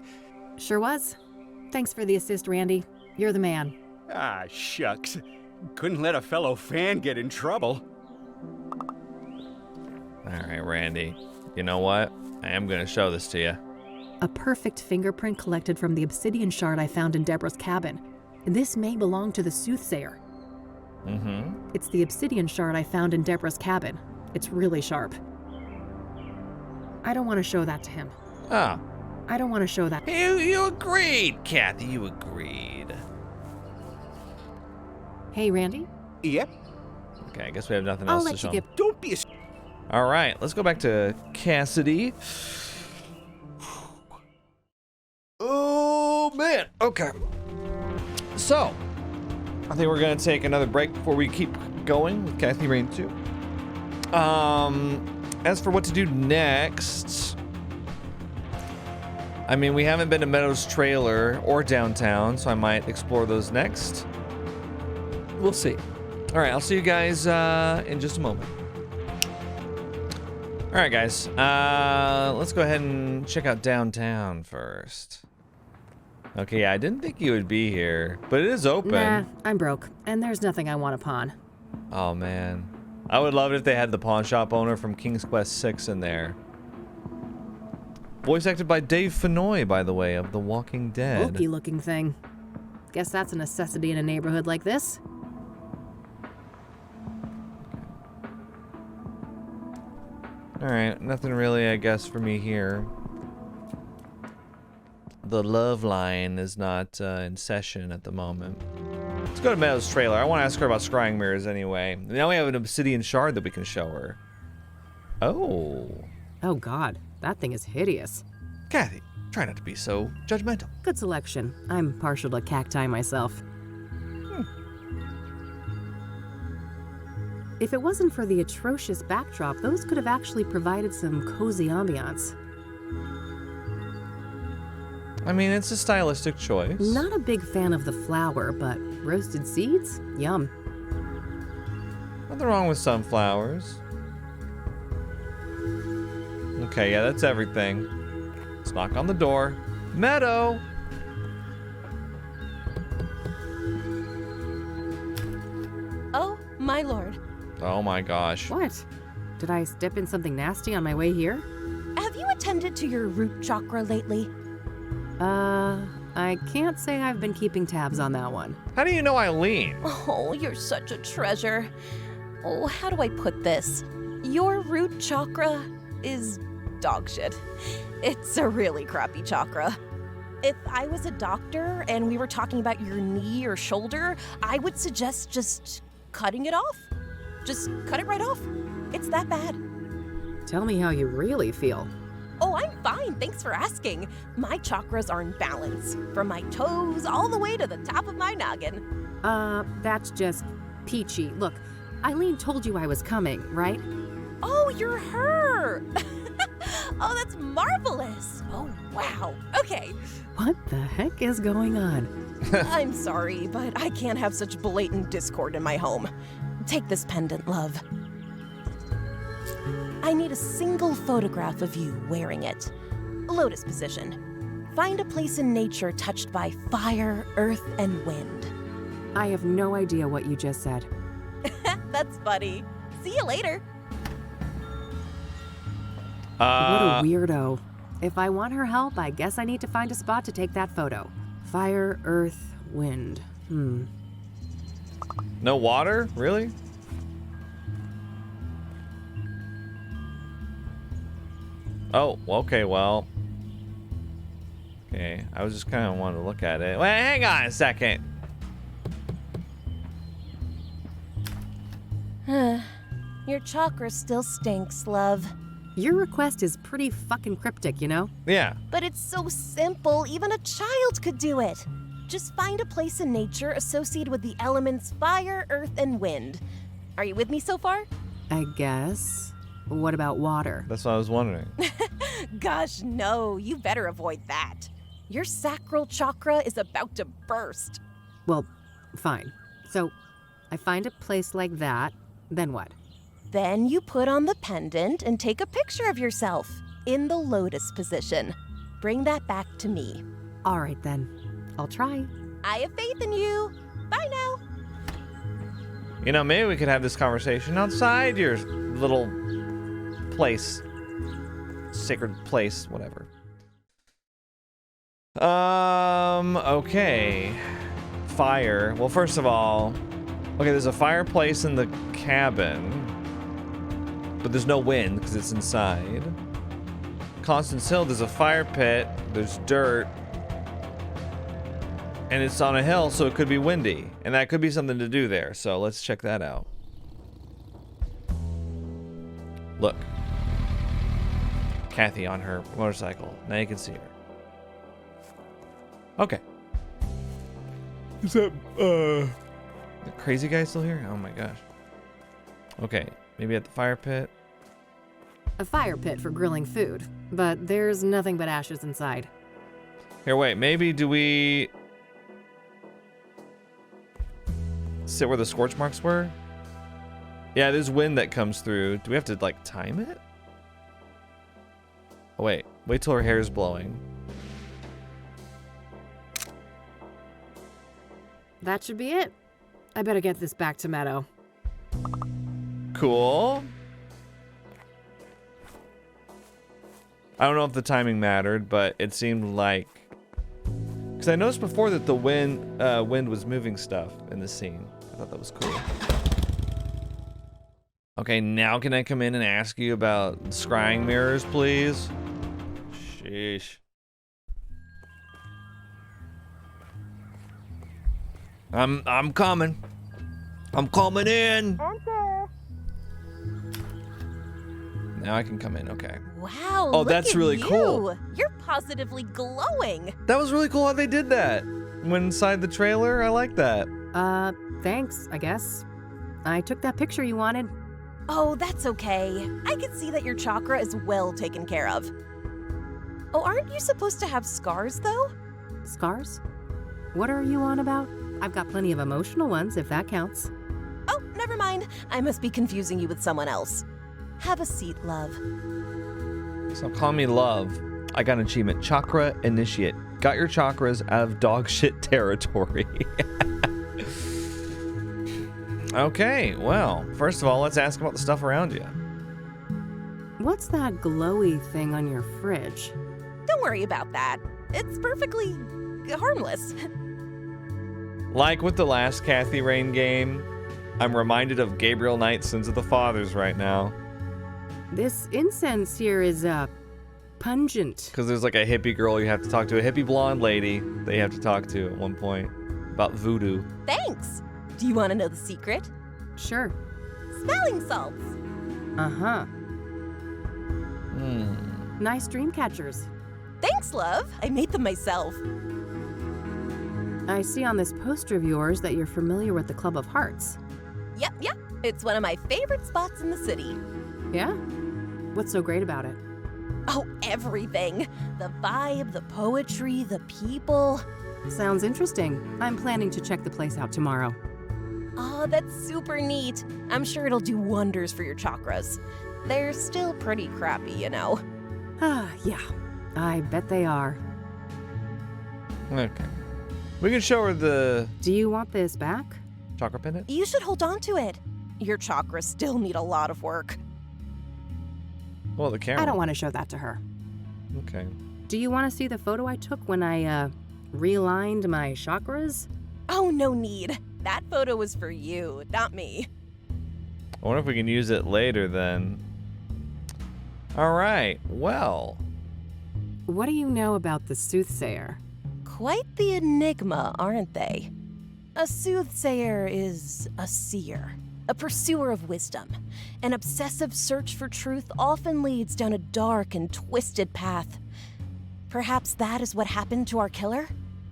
Sure was. Thanks for the assist, Randy. You're the man. Ah, shucks. Couldn't let a fellow fan get in trouble. All right, Randy. You know what? I am going to show this to you. A perfect fingerprint collected from the obsidian shard I found in Deborah's cabin. This may belong to the soothsayer. Mm-hmm. It's the obsidian shard I found in Deborah's cabin. It's really sharp. I don't want to show that to him. Oh. I don't want to show that. You agreed, Kathy. You agreed. Hey, Randy? Yep. Okay, I guess we have nothing I'll else to let show you him. get. Don't be a... All right, let's go back to Cassidy. Oh, man. Okay. So, I think we're going to take another break before we keep going with Kathy Rain 2. As for what to do next, I mean, we haven't been to Meadows Trailer or downtown, so I might explore those next. We'll see. All right, I'll see you guys in just a moment. All right, guys. Let's go ahead and check out downtown first. Okay, yeah, I didn't think you would be here, but it is open. Nah, I'm broke, and there's nothing I want to pawn. Oh, man. I would love it if they had the pawn shop owner from King's Quest 6 in there. Voice acted by Dave Fennoy, by the way, of The Walking Dead. Spooky looking thing. Guess that's a necessity in a neighborhood like this. Alright, nothing really, I guess, for me here. The love line is not in session at the moment. Let's go to Meadows Trailer. I want to ask her about scrying mirrors anyway. Now we have an obsidian shard that we can show her. Oh. Oh god, that thing is hideous. Kathy, try not to be so judgmental. Good selection. I'm partial to cacti myself. If it wasn't for the atrocious backdrop, those could have actually provided some cozy ambiance. I mean, it's a stylistic choice. Not a big fan of the flower, but roasted seeds? Yum. Nothing wrong with sunflowers. Okay, yeah, that's everything. Let's knock on the door. Meadow! Oh, My lord. Oh my gosh. What? Did I step in something nasty on my way here? Have you attended to your root chakra lately? I can't say I've been keeping tabs on that one. How do you know Eileen? Oh, you're such a treasure. Oh, how do I put this? Your root chakra is dog shit. It's a really crappy chakra. If I was a doctor and we were talking about your knee or shoulder, I would suggest just cutting it off. Just cut it right off. It's that bad. Tell me how you really feel. Oh, I'm fine. Thanks for asking. My chakras are in balance, from my toes all the way to the top of my noggin. That's just peachy. Look, Eileen told you I was coming, right? Oh, you're her! Oh, that's marvelous. Oh, wow. Okay. What the heck is going on? I'm sorry, but I can't have such blatant discord in my home. Take this pendant, love. I need a single photograph of you wearing it. Lotus position. Find a place in nature touched by fire, earth, and wind. I have no idea what you just said. That's funny. See you later. What a weirdo. If I want her help, I guess I need to find a spot to take that photo. Fire, earth, wind. No water? Really? Oh, okay, well. Okay, I was just kind of wanting to look at it. Wait, hang on a second. Your chakra still stinks, love. Your request is pretty fucking cryptic, you know? Yeah. But it's so simple, even a child could do it. Just find a place in nature associated with the elements fire, earth, and wind. Are you with me so far? I guess. What about water? That's what I was wondering. Gosh, no, you better avoid that. Your sacral chakra is about to burst. Well, fine. So, I find a place like that, then what? Then you put on the pendant and take a picture of yourself in the lotus position. Bring that back to me. All right, then. I'll try. I have faith in you. Bye now. You know, maybe we could have this conversation outside your little place. Sacred place, whatever. Okay. Fire. Well, first of all, okay, there's a fireplace in the cabin, but there's no wind because it's inside. Constance Hill, there's a fire pit, there's dirt, and it's on a hill, so it could be windy, and that could be something to do there, so let's check that out. Look. Kathy on her motorcycle. Now you can see her. Okay. Is that, the crazy guy still here? Oh my gosh. Okay, maybe at the fire pit. A fire pit for grilling food, but there's nothing but ashes inside. Here, wait, maybe do we sit where the scorch marks were? Yeah, there's wind that comes through. Do we have to, like, time it? Oh, wait till her hair is blowing. That should be it. I better get this back to Meadow. Cool. I don't know if the timing mattered, but it seemed like... Because I noticed before that the wind was moving stuff in the scene. I thought that was cool. Okay, now can I come in and ask you about scrying mirrors, please? Sheesh. I'm coming. I'm coming in. Enter. Now I can come in, okay. Wow, Oh, look that's at really you. cool. You're positively glowing. That was really cool how they did that. When inside the trailer, I like that. Thanks, I guess. I took that picture you wanted. Oh, that's okay. I can see that your chakra is well taken care of. Oh, aren't you supposed to have scars, though? Scars? What are you on about? I've got plenty of emotional ones, if that counts. Oh, never mind. I must be confusing you with someone else. Have a seat, love. So call me love. I got an achievement. Chakra Initiate. Got your chakras out of dog shit territory. Okay, well, first of all, let's ask about the stuff around you. What's that glowy thing on your fridge? Don't worry about that. It's perfectly harmless. Like with the last Kathy Rain game, I'm reminded of Gabriel Knight's Sins of the Fathers right now. This incense here is, pungent. Because there's like a hippie girl you have to talk to, a hippie blonde lady that you have to talk to at one point about voodoo. Thanks. Do you want to know the secret? Sure. Smelling salts. Uh-huh. Hmm. Nice dream catchers. Thanks, love. I made them myself. I see on this poster of yours that you're familiar with the Club of Hearts. Yep. It's one of my favorite spots in the city. Yeah? What's so great about it? Oh, everything. The vibe, the poetry, the people. Sounds interesting. I'm planning to check the place out tomorrow. Oh, that's super neat. I'm sure it'll do wonders for your chakras. They're still pretty crappy, you know. Ah, yeah. I bet they are. Okay. We can show her the Do you want this back? chakra pendant. You should hold on to it. Your chakras still need a lot of work. Well, the camera. I don't want to show that to her. Okay. Do you want to see the photo I took when I, realigned my chakras? Oh, no need. That photo was for you, not me. I wonder if we can use it later then. All right, well. What do you know about the soothsayer? Quite the enigma, aren't they? A soothsayer is a seer, a pursuer of wisdom. An obsessive search for truth often leads down a dark and twisted path. Perhaps that is what happened to our killer?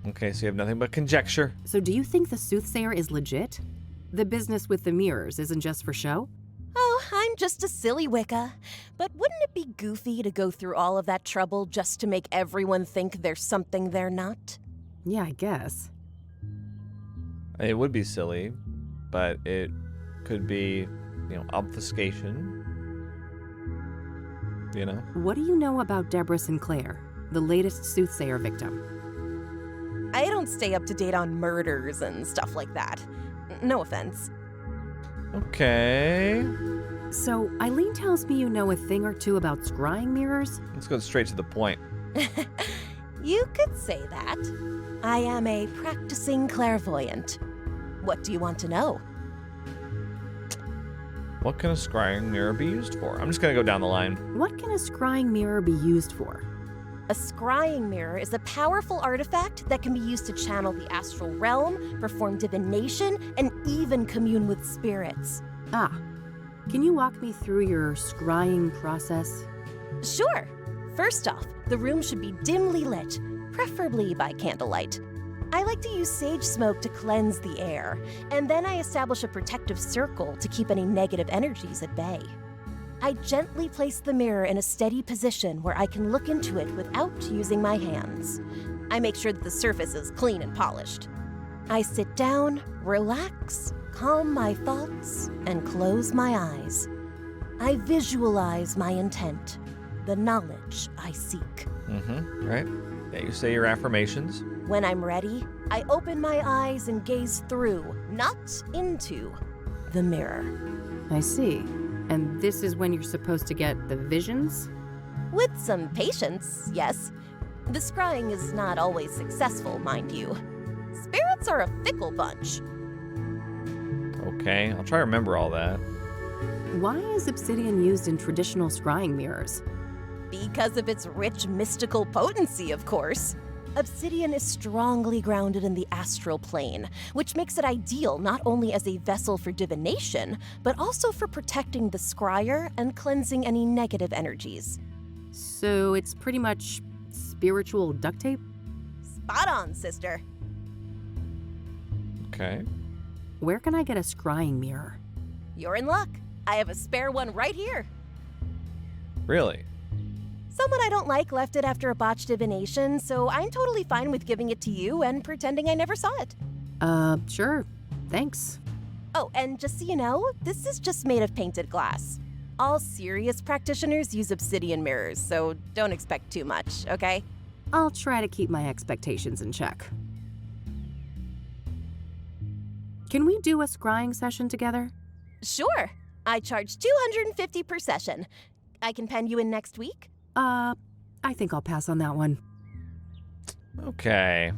Okay, so you have nothing but conjecture. So do you think the soothsayer is legit? The business with the mirrors isn't just for show? Oh, I'm just a silly Wicca. But wouldn't it be goofy to go through all of that trouble just to make everyone think there's something they're not? Yeah, I guess. It would be silly, but it could be, obfuscation. You know? What do you know about Deborah Sinclair, the latest soothsayer victim? I don't stay up to date on murders and stuff like that. No offense. Okay. So, Eileen tells me you know a thing or two about scrying mirrors? Let's go straight to the point. You could say that. I am a practicing clairvoyant. What do you want to know? What can a scrying mirror be used for? I'm just gonna go down the line. What can a scrying mirror be used for? A scrying mirror is a powerful artifact that can be used to channel the astral realm, perform divination, and even commune with spirits. Ah, can you walk me through your scrying process? Sure. First off, the room should be dimly lit, preferably by candlelight. I like to use sage smoke to cleanse the air, and then I establish a protective circle to keep any negative energies at bay. I gently place the mirror in a steady position where I can look into it without using my hands. I make sure that the surface is clean and polished. I sit down, relax, calm my thoughts, and close my eyes. I visualize my intent, the knowledge I seek. Right? Yeah, you say your affirmations. When I'm ready, I open my eyes and gaze through, not into, the mirror. I see. And this is when you're supposed to get the visions? With some patience, yes. The scrying is not always successful, mind you. Spirits are a fickle bunch. Okay, I'll try to remember all that. Why is obsidian used in traditional scrying mirrors? Because of its rich mystical potency, of course. Obsidian is strongly grounded in the astral plane, which makes it ideal not only as a vessel for divination, but also for protecting the scryer and cleansing any negative energies. So it's pretty much spiritual duct tape? Spot on, sister. Okay. Where can I get a scrying mirror? You're in luck. I have a spare one right here. Really? Someone I don't like left it after a botched divination, so I'm totally fine with giving it to you and pretending I never saw it. Sure. Thanks. Oh, and just so you know, this is just made of painted glass. All serious practitioners use obsidian mirrors, so don't expect too much, okay? I'll try to keep my expectations in check. Can we do a scrying session together? Sure. I charge $250 per session. I can pen you in next week? I think I'll pass on that one. Okay.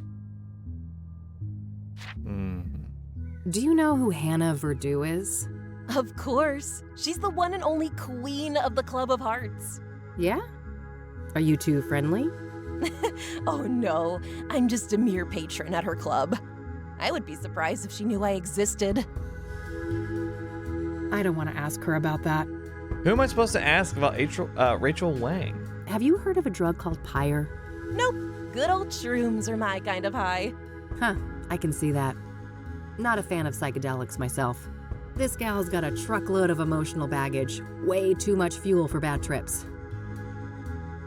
Do you know who Hannah Verdu is? Of course. She's the one and only queen of the Club of Hearts. Yeah? Are you two friendly? Oh no, I'm just a mere patron at her club. I would be surprised if she knew I existed. I don't want to ask her about that. Who am I supposed to ask about Rachel Wang? Have you heard of a drug called Pyre? Nope. Good old shrooms are my kind of high. Huh, I can see that. Not a fan of psychedelics myself. This gal's got a truckload of emotional baggage. Way too much fuel for bad trips.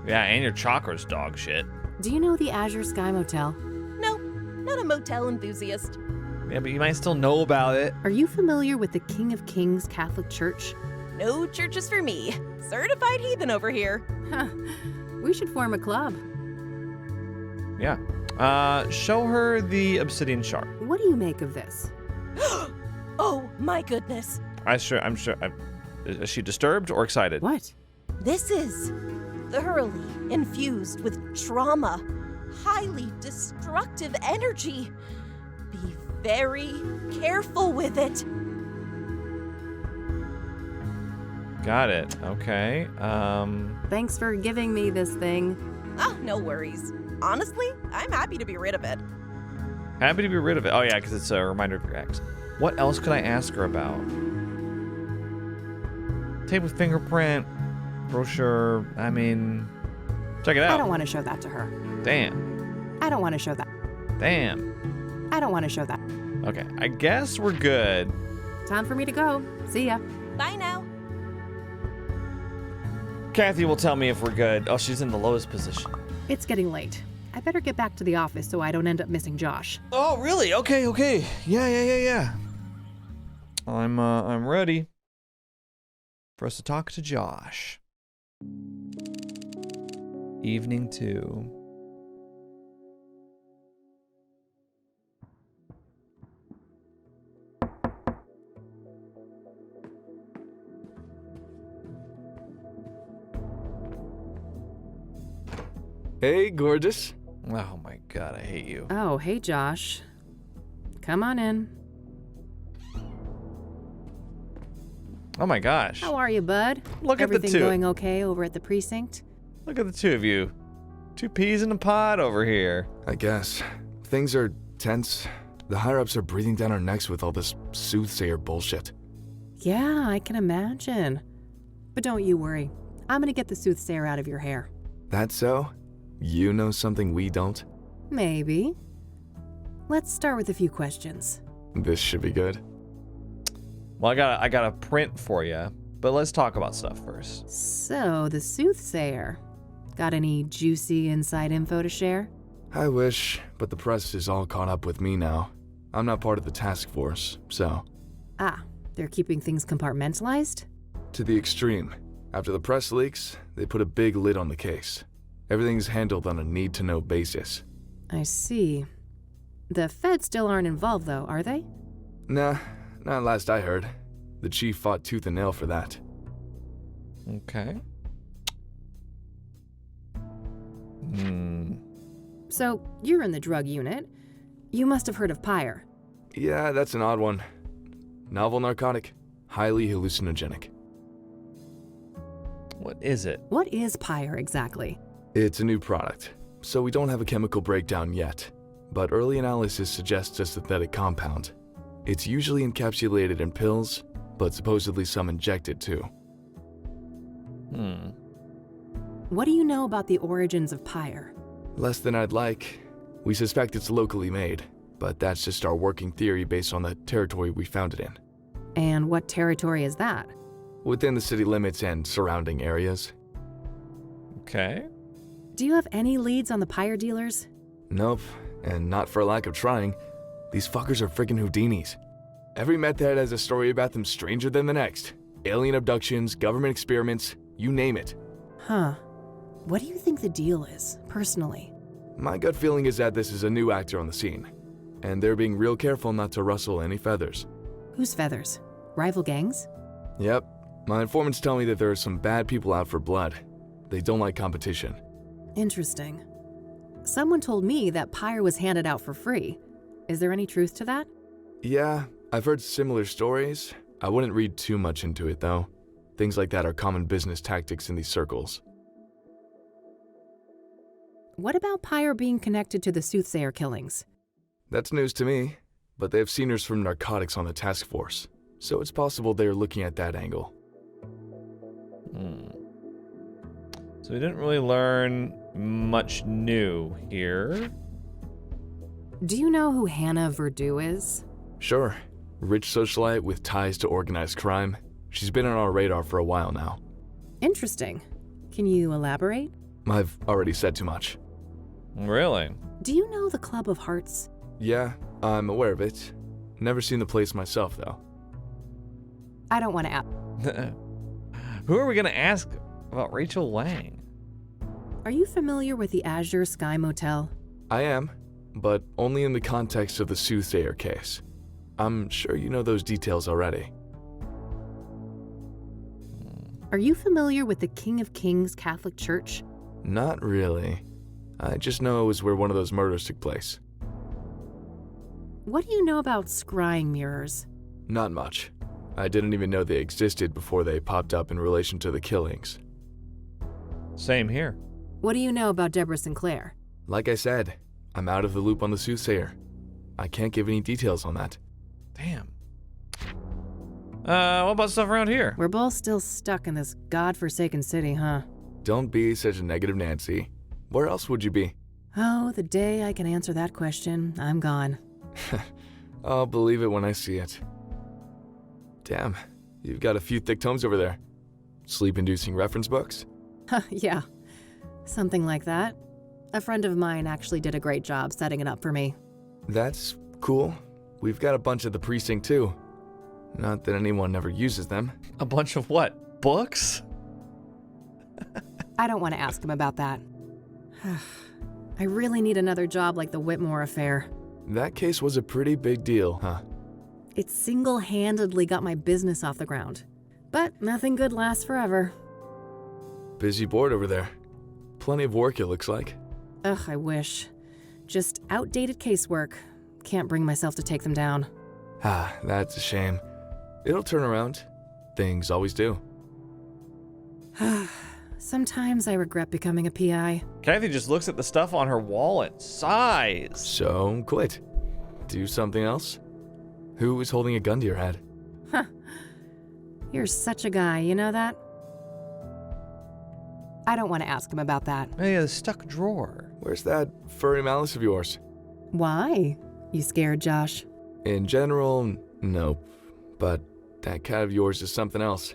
Yeah, and your chakra's dog shit. Do you know the Azure Sky Motel? Nope, not a motel enthusiast. Yeah, but you might still know about it. Are you familiar with the King of Kings Catholic Church? No churches for me. Certified heathen over here. Huh, we should form a club. Yeah. Show her the obsidian shard. What do you make of this? Oh my goodness. I'm sure. Is she disturbed or excited? What? This is thoroughly infused with trauma, highly destructive energy. Be very careful with it. Got it. Okay. Thanks for giving me this thing. Oh, no worries. Honestly, I'm happy to be rid of it. Happy to be rid of it. Oh yeah, because it's a reminder of your ex. What else could I ask her about? Tape with fingerprint, brochure. I mean, check it out. I don't want to show that to her. Damn. I don't want to show that. Damn. I don't want to show that. Okay, I guess we're good. Time for me to go. See ya. Bye now. Kathy will tell me if we're good. Oh, she's in the lowest position. It's getting late. I better get back to the office so I don't end up missing Josh. Oh, really? Okay. Yeah. I'm ready for us to talk to Josh. Evening 2. Hey, gorgeous. Oh my god, I hate you. Oh, hey Josh. Come on in. Oh my gosh. How are you, bud? Look at the Everything two. going okay over at the precinct? Look at the two of you. Two peas in a pod over here. I guess. Things are tense. The higher-ups are breathing down our necks with all this soothsayer bullshit. Yeah, I can imagine. But don't you worry. I'm gonna get the soothsayer out of your hair. That so? You know something we don't? Maybe. Let's start with a few questions. This should be good. Well, I got a print for you, but let's talk about stuff first. So, the soothsayer. Got any juicy inside info to share? I wish, but the press is all caught up with me now. I'm not part of the task force, so... Ah, they're keeping things compartmentalized? To the extreme. After the press leaks, they put a big lid on the case. Everything's handled on a need-to-know basis. I see. The feds still aren't involved, though, are they? Nah, not last I heard. The chief fought tooth and nail for that. Okay. So, you're in the drug unit. You must have heard of Pyre. Yeah, that's an odd one. Novel narcotic, highly hallucinogenic. What is it? What is Pyre exactly? It's a new product, so we don't have a chemical breakdown yet. But early analysis suggests a synthetic compound. It's usually encapsulated in pills, but supposedly some injected too. What do you know about the origins of Pyre? Less than I'd like. We suspect it's locally made, but that's just our working theory based on the territory we found it in. And what territory is that? Within the city limits and surrounding areas. Okay. Do you have any leads on the Pyre dealers? Nope, and not for lack of trying. These fuckers are friggin' Houdinis. Every meth head has a story about them stranger than the next. Alien abductions, government experiments, you name it. Huh. What do you think the deal is, personally? My gut feeling is that this is a new actor on the scene. and they're being real careful not to rustle any feathers. Whose feathers? Rival gangs? Yep, my informants tell me that there are some bad people out for blood. They don't like competition. Interesting. Someone told me that Pyre was handed out for free. Is there any truth to that? Yeah, I've heard similar stories. I wouldn't read too much into it, though. Things like that are common business tactics in these circles. What about Pyre being connected to the soothsayer killings? That's news to me, but they have seniors from narcotics on the task force, so it's possible they're looking at that angle. So we didn't really learn much new here. Do you know who Hannah Verdue is? Sure. Rich socialite with ties to organized crime. She's been on our radar for a while now. Interesting. Can you elaborate? I've already said too much. Really? Do you know the Club of Hearts? Yeah, I'm aware of it. Never seen the place myself, though. I don't want to ask. Who are we gonna ask about Rachel Lang? Are you familiar with the Azure Sky Motel? I am, but only in the context of the soothsayer case. I'm sure you know those details already. Are you familiar with the King of Kings Catholic Church? Not really. I just know it was where one of those murders took place. What do you know about scrying mirrors? Not much. I didn't even know they existed before they popped up in relation to the killings. Same here. What do you know about Deborah Sinclair? Like I said, I'm out of the loop on the soothsayer. I can't give any details on that. Damn. What about stuff around here? We're both still stuck in this godforsaken city, huh? Don't be such a negative Nancy. Where else would you be? Oh, the day I can answer that question, I'm gone. I'll believe it when I see it. Damn, you've got a few thick tomes over there. Sleep-inducing reference books? Yeah, something like that. A friend of mine actually did a great job setting it up for me. That's cool. We've got a bunch at the precinct too. Not that anyone ever uses them. A bunch of what? Books? I don't want to ask him about that. I really need another job like the Whitmore affair. That case was a pretty big deal, huh? It single-handedly got my business off the ground. But nothing good lasts forever. Busy board over there. Plenty of work, it looks like. Ugh, I wish. Just outdated casework. Can't bring myself to take them down. Ah, that's a shame. It'll turn around. Things always do. Sometimes I regret becoming a PI. Kathy just looks at the stuff on her wall and sighs. So, quit. Do something else? Who is holding a gun to your head? Huh. You're such a guy, you know that? I don't want to ask him about that. Hey, a stuck drawer. Where's that furry malice of yours? Why? You scared, Josh? In general, nope. But that cat of yours is something else.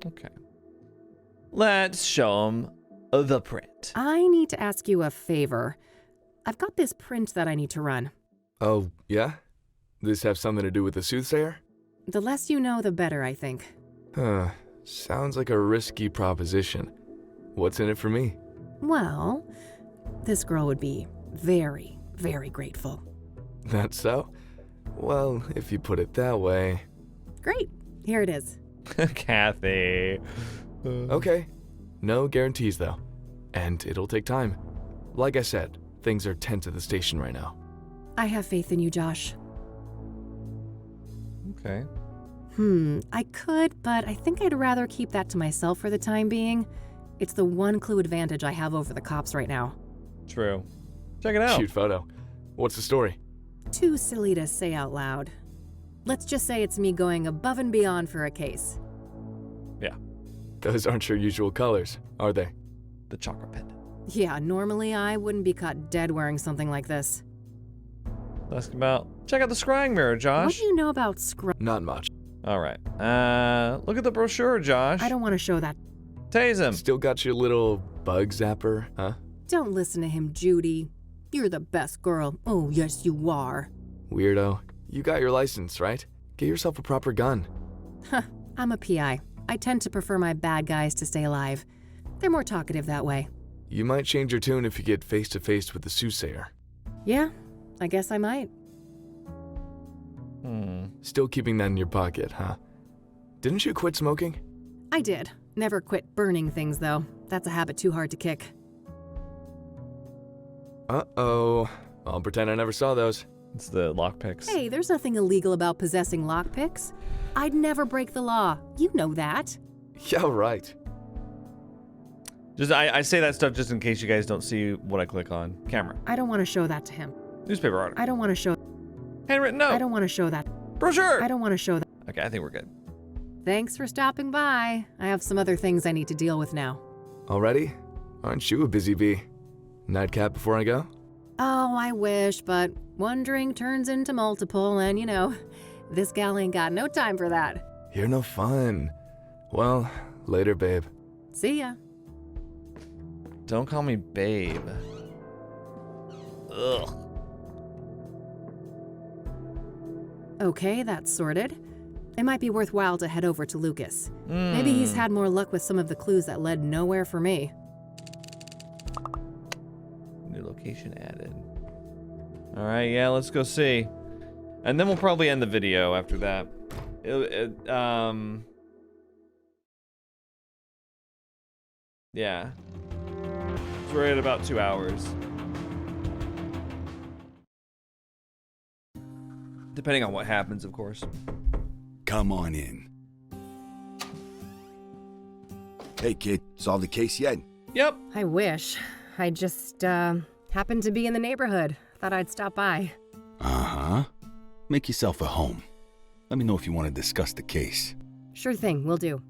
Okay. Let's show him the print. I need to ask you a favor. I've got this print that I need to run. Oh, yeah? This have something to do with the soothsayer? The less you know, the better, I think. Huh. Sounds like a risky proposition. What's in it for me? Well, this girl would be very, very grateful. That's so? Well, if you put it that way... Great. Here it is. Kathy. Okay. No guarantees, though. And it'll take time. Like I said, things are tense at the station right now. I have faith in you, Josh. Okay. I could, but I think I'd rather keep that to myself for the time being. It's the one clue advantage I have over the cops right now. True. Check it out. Cute photo. What's the story? Too silly to say out loud. Let's just say it's me going above and beyond for a case. Yeah. Those aren't your usual colors, are they? The chakra pendant. Yeah, normally I wouldn't be caught dead wearing something like this. Ask about. Check out the scrying mirror, Josh. What do you know about Not much. All right. Look at the brochure, Josh. I don't want to show that. Tase him. Still got your little bug zapper, huh? Don't listen to him, Judy. You're the best girl. Oh, yes, you are. Weirdo. You got your license, right? Get yourself a proper gun. Huh, I'm a PI. I tend to prefer my bad guys to stay alive. They're more talkative that way. You might change your tune if you get face to face with the soothsayer. Yeah, I guess I might. Still keeping that in your pocket, huh? Didn't you quit smoking? I did. Never quit burning things, though. That's a habit too hard to kick. Uh-oh. I'll pretend I never saw those. It's the lockpicks. Hey, there's nothing illegal about possessing lockpicks. I'd never break the law. You know that. Yeah, right. Just I say that stuff just in case you guys don't see what I click on. Camera. I don't want to show that to him. Newspaper article. I don't want to show... Handwritten note. I don't want to show that. Brochure. I don't want to show that. Okay, I think we're good. Thanks for stopping by. I have some other things I need to deal with now. Already? Aren't you a busy bee? Nightcap before I go? Oh, I wish, but one drink turns into multiple, and you know, this gal ain't got no time for that. You're no fun. Well, later, babe. See ya. Don't call me babe. Ugh. Okay, that's sorted. It might be worthwhile to head over to Lucas. Maybe he's had more luck with some of the clues that led nowhere for me. New location added. All right, yeah, let's go see. And then we'll probably end the video after that. Yeah. So we're at about 2 hours. Depending on what happens, of course. Come on in. Hey, kid, solved the case yet? Yep. I wish. I just, happened to be in the neighborhood. Thought I'd stop by. Uh-huh. Make yourself at home. Let me know if you want to discuss the case. Sure thing, will do.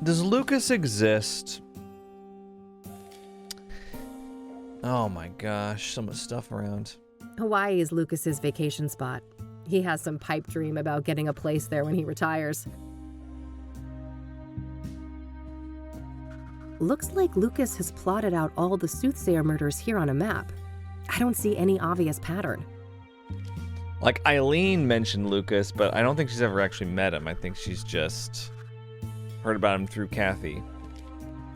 Does Lucas exist? Oh my gosh, so much stuff around. Hawaii is Lucas's vacation spot. He has some pipe dream about getting a place there when he retires. Looks like Lucas has plotted out all the soothsayer murders here on a map. I don't see any obvious pattern. Like, Eileen mentioned Lucas, but I don't think she's ever actually met him. I think she's just heard about him through Kathy.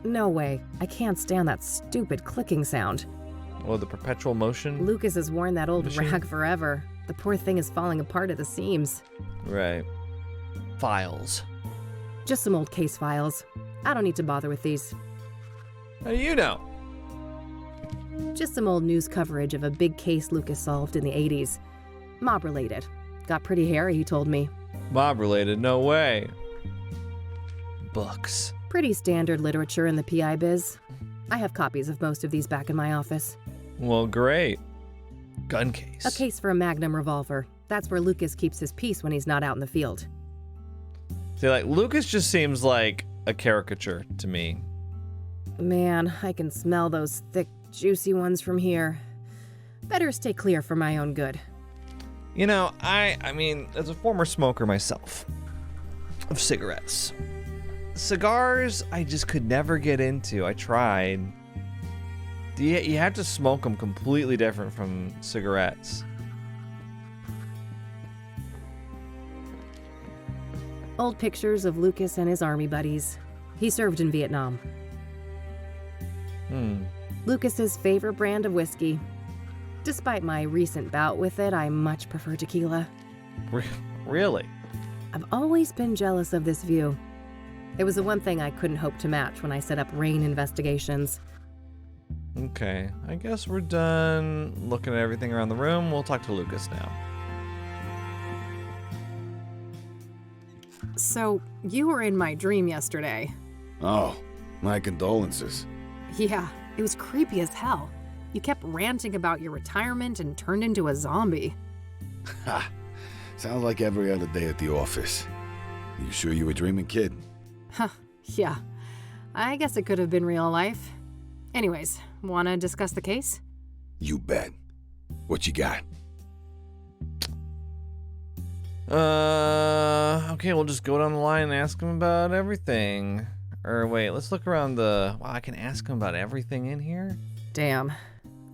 No way. I can't stand that stupid clicking sound. Oh, the perpetual motion? Lucas has worn that old machine? rag forever. The poor thing is falling apart at the seams. Right. Files. Just some old case files. I don't need to bother with these. How do you know? Just some old news coverage of a big case Lucas solved in the 80s. Mob related. Got pretty hairy, he told me. Mob related? No way. Books. Pretty standard literature in the PI biz. I have copies of most of these back in my office. Well, great. Gun case. A case for a Magnum revolver. That's where Lucas keeps his peace when he's not out in the field. See, like, Lucas just seems like a caricature to me. Man, I can smell those thick, juicy ones from here. Better stay clear for my own good. You know, I mean, as a former smoker myself of cigarettes, cigars I just could never get into. I tried. You have to smoke them completely different from cigarettes. Old pictures of Lucas and his army buddies. He served in Vietnam. Lucas's favorite brand of whiskey. Despite my recent bout with it, I much prefer tequila. Really? I've always been jealous of this view. It was the one thing I couldn't hope to match when I set up Rain Investigations. Okay, I guess we're done looking at everything around the room. We'll talk to Lucas now. So, you were in my dream yesterday. Oh, my condolences. Yeah, it was creepy as hell. You kept ranting about your retirement and turned into a zombie. Ha! Sounds like every other day at the office. You sure you were dreaming, kid? Huh, yeah. I guess it could have been real life. Anyways, wanna discuss the case? You bet. What you got? Okay, we'll just go down the line and ask him about everything. Or wait, let's look around the... Wow, I can ask him about everything in here? Damn.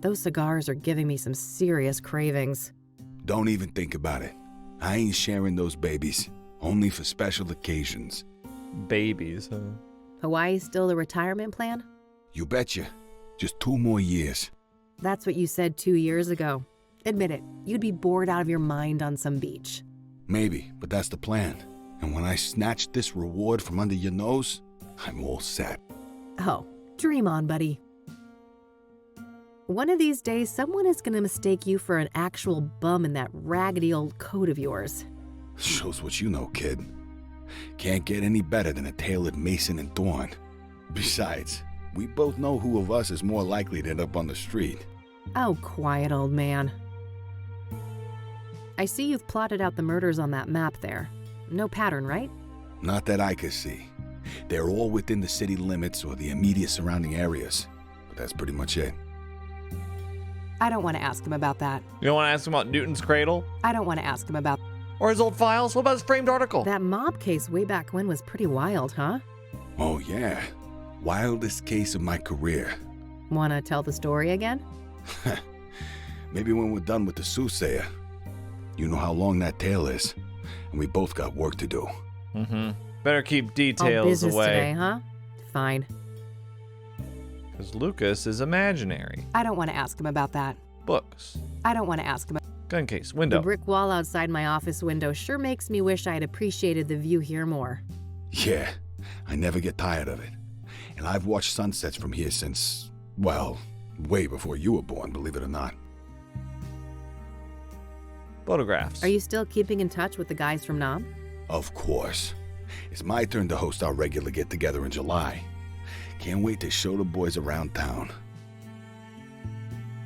Those cigars are giving me some serious cravings. Don't even think about it. I ain't sharing those babies. Only for special occasions. Babies, huh? Hawaii's still the retirement plan? You betcha. Just 2 more years. That's what you said 2 years ago. Admit it, you'd be bored out of your mind on some beach. Maybe, but that's the plan. And when I snatch this reward from under your nose, I'm all set. Oh, dream on, buddy. One of these days, someone is gonna mistake you for an actual bum in that raggedy old coat of yours. Shows what you know, kid. Can't get any better than a tailored Mason and Thorn. Besides, we both know who of us is more likely to end up on the street. Oh, quiet, old man. I see you've plotted out the murders on that map there. No pattern, right? Not that I could see. They're all within the city limits or the immediate surrounding areas. But that's pretty much it. I don't want to ask him about that. You don't want to ask him about Newton's cradle? I don't want to ask him about... Or his old files? What about his framed article? That mob case way back when was pretty wild, huh? Oh, yeah. Wildest case of my career. Wanna tell the story again? Maybe when we're done with the soothsayer. You know how long that tale is, and we both got work to do. Mm-hmm. Better keep All details business away. today, huh? Fine. Because Lucas is imaginary. I don't want to ask him about that. Books. I don't want to ask him. Gun case. Window. The brick wall outside my office window sure makes me wish I'd appreciated the view here more. Yeah, I never get tired of it. And I've watched sunsets from here since, well, way before you were born, believe it or not. Photographs. Are you still keeping in touch with the guys from Nam? Of course. It's my turn to host our regular get-together in July. Can't wait to show the boys around town.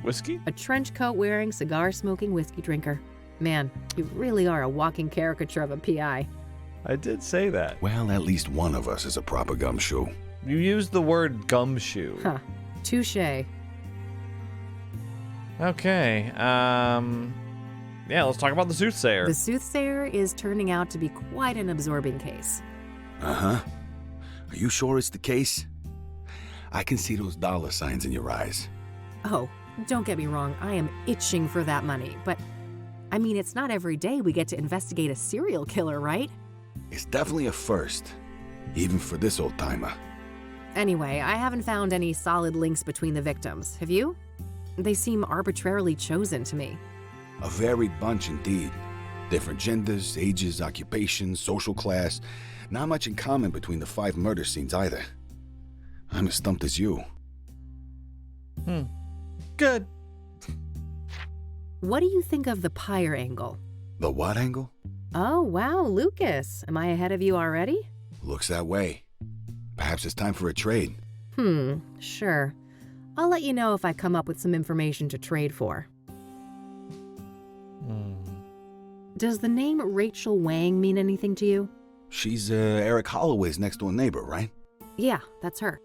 Whiskey? A trench coat wearing, cigar smoking whiskey drinker. Man, you really are a walking caricature of a PI. I did say that. Well, at least one of us is a proper gumshoe. You used the word gumshoe. Huh. Touché. Okay. Yeah, let's talk about the soothsayer. The soothsayer is turning out to be quite an absorbing case. Uh-huh. Are you sure it's the case? I can see those dollar signs in your eyes. Oh, don't get me wrong, I am itching for that money, but I mean, it's not every day we get to investigate a serial killer, right? It's definitely a first, even for this old-timer. Anyway, I haven't found any solid links between the victims. Have you? They seem arbitrarily chosen to me. A varied bunch indeed. Different genders, ages, occupations, social class. Not much in common between the 5 murder scenes either. I'm as stumped as you. Good. What do you think of the pyre angle? The what angle? Oh, wow, Lucas. Am I ahead of you already? Looks that way. Perhaps it's time for a trade. Sure. I'll let you know if I come up with some information to trade for. Does the name Rachel Wang mean anything to you? She's Eric Holloway's next-door neighbor, right? Yeah, that's her.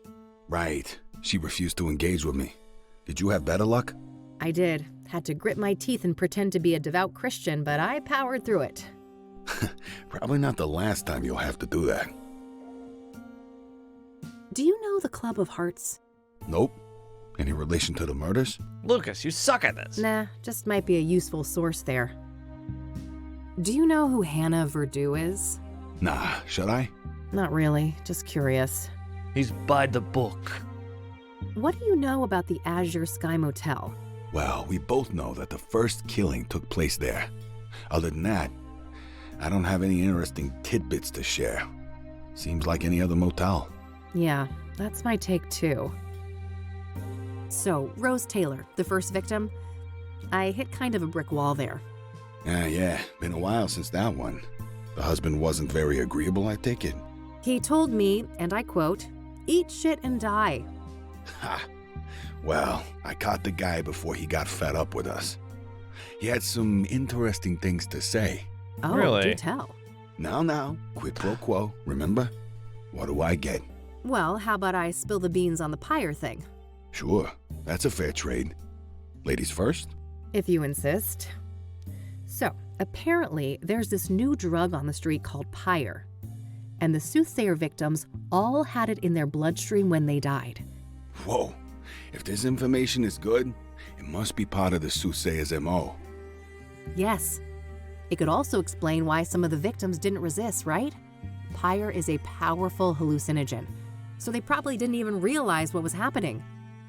Right. She refused to engage with me. Did you have better luck? I did. Had to grit my teeth and pretend to be a devout Christian, but I powered through it. Probably not the last time you'll have to do that. Do you know the Club of Hearts? Nope. Any relation to the murders? Lucas, you suck at this. Nah, just might be a useful source there. Do you know who Hannah Verdew is? Nah, should I? Not really, just curious. He's by the book. What do you know about the Azure Sky Motel? Well, we both know that the first killing took place there. Other than that, I don't have any interesting tidbits to share. Seems like any other motel. Yeah, that's my take too. So, Rose Taylor, the first victim, I hit kind of a brick wall there. Yeah, been a while since that one. The husband wasn't very agreeable, I take it. He told me, and I quote, "Eat shit and die." Ha! Well, I caught the guy before he got fed up with us. He had some interesting things to say. Oh, Really? do tell. Now, quid pro quo, remember? What do I get? Well, how about I spill the beans on the pyre thing? Sure, that's a fair trade. Ladies first? If you insist. So, apparently, there's this new drug on the street called pyre. And the soothsayer victims all had it in their bloodstream when they died. Whoa, if this information is good, it must be part of the soothsayer's MO. Yes. It could also explain why some of the victims didn't resist, right? Pyre is a powerful hallucinogen, so they probably didn't even realize what was happening.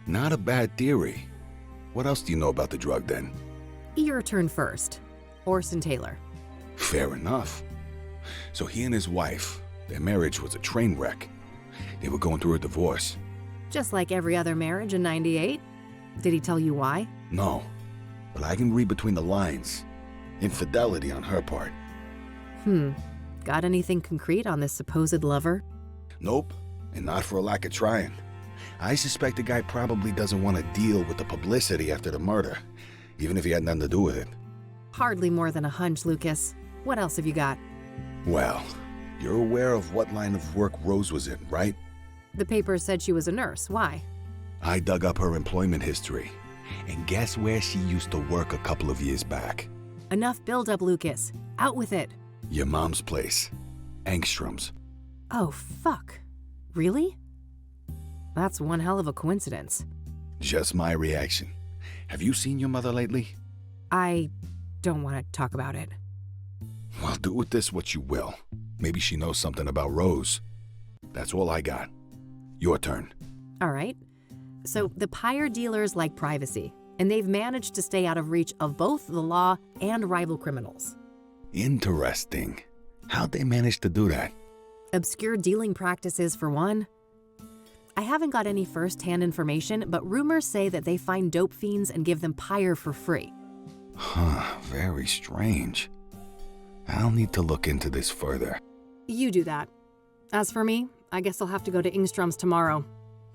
Not a bad theory. What else do you know about the drug then? Your turn first. Orson Taylor. Fair enough. So he and his wife, their marriage was a train wreck. They were going through a divorce. Just like every other marriage in '98. Did he tell you why? No, but I can read between the lines. Infidelity on her part. Got anything concrete on this supposed lover? Nope, and not for a lack of trying. I suspect the guy probably doesn't want to deal with the publicity after the murder, even if he had nothing to do with it. Hardly more than a hunch, Lucas. What else have you got? Well, you're aware of what line of work Rose was in, right? The paper said she was a nurse. Why? I dug up her employment history, and guess where she used to work a couple of years back? Enough build-up, Lucas. Out with it. Your mom's place, Angstrom's. Oh, fuck. Really? That's one hell of a coincidence. Just my reaction. Have you seen your mother lately? I don't want to talk about it. Well, do with this what you will. Maybe she knows something about Rose. That's all I got. Your turn. All right. So the pyre dealers like privacy, and they've managed to stay out of reach of both the law and rival criminals. Interesting. How'd they manage to do that? Obscure dealing practices, for one. I haven't got any first-hand information, but rumors say that they find dope fiends and give them pyre for free. Huh, very strange. I'll need to look into this further. You do that. As for me, I guess I'll have to go to Ingstrom's tomorrow.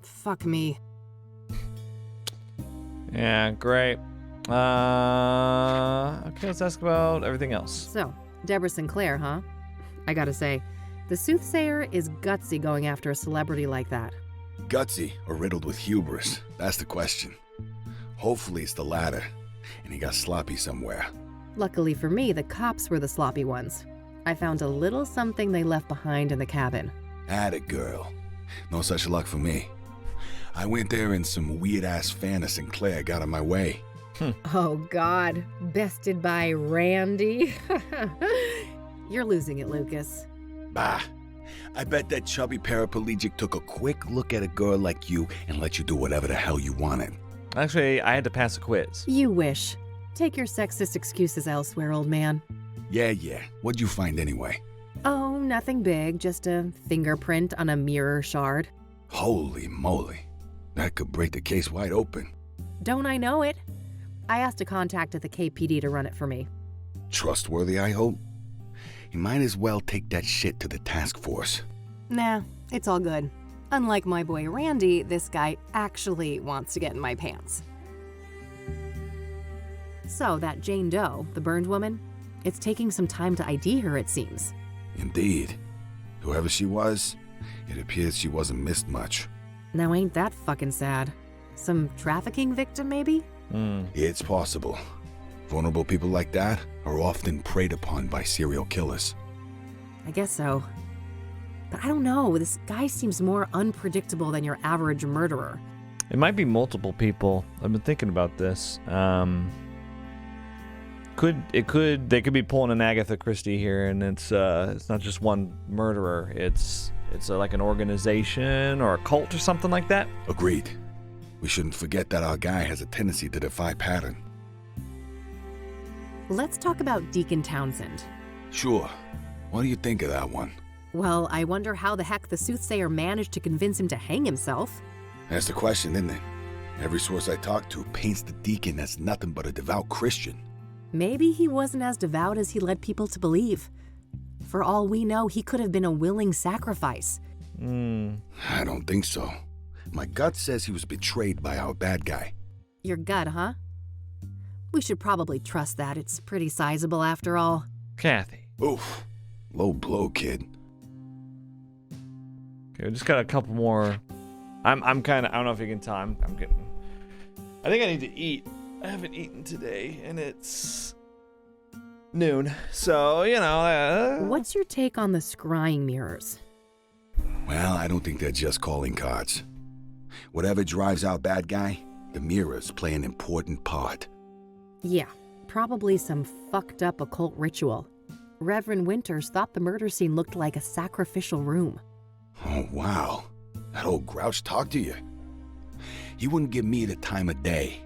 Fuck me. Yeah, great. Okay, let's ask about everything else. So, Deborah Sinclair, huh? I gotta say, the soothsayer is gutsy going after a celebrity like that. Gutsy or riddled with hubris? That's the question. Hopefully it's the latter, and he got sloppy somewhere. Luckily for me, the cops were the sloppy ones. I found a little something they left behind in the cabin. Atta girl. No such luck for me. I went there and some weird-ass fan of Sinclair got in my way. Oh, God. Bested by Randy? You're losing it, Lucas. Bah. I bet that chubby paraplegic took a quick look at a girl like you and let you do whatever the hell you wanted. Actually, I had to pass a quiz. You wish. Take your sexist excuses elsewhere, old man. Yeah. What'd you find anyway? Oh, nothing big. Just a fingerprint on a mirror shard. Holy moly. That could break the case wide open. Don't I know it? I asked a contact at the KPD to run it for me. Trustworthy, I hope? You might as well take that shit to the task force. Nah, it's all good. Unlike my boy Randy, this guy actually wants to get in my pants. So, that Jane Doe, the burned woman, it's taking some time to ID her, it seems. Indeed. Whoever she was, it appears she wasn't missed much. Now ain't that fucking sad? Some trafficking victim, maybe? It's possible. Vulnerable people like that are often preyed upon by serial killers. I guess so. But I don't know, this guy seems more unpredictable than your average murderer. It might be multiple people. I've been thinking about this. They could be pulling an Agatha Christie here, and it's not just one murderer. It's like an organization or a cult or something like that. Agreed. We shouldn't forget that our guy has a tendency to defy pattern. Let's talk about Deacon Townsend. Sure. What do you think of that one? Well, I wonder how the heck the soothsayer managed to convince him to hang himself. That's the question, isn't it? Every source I talk to paints the deacon as nothing but a devout Christian. Maybe he wasn't as devout as he led people to believe. For all we know, he could have been a willing sacrifice. I don't think so. My gut says he was betrayed by our bad guy. Your gut, huh? We should probably trust that. It's pretty sizable after all. Kathy. Oof. Low blow, kid. Okay, we just got a couple more. I'm kind of, I don't know if you can tell, I'm getting, I think I need to eat. I haven't eaten today, and it's noon. So, you know. What's your take on the scrying mirrors? Well, I don't think they're just calling cards. Whatever drives our bad guy, the mirrors play an important part. Yeah, probably some fucked up occult ritual. Reverend Winters thought the murder scene looked like a sacrificial room. Oh, wow. That old grouch talked to you. He wouldn't give me the time of day.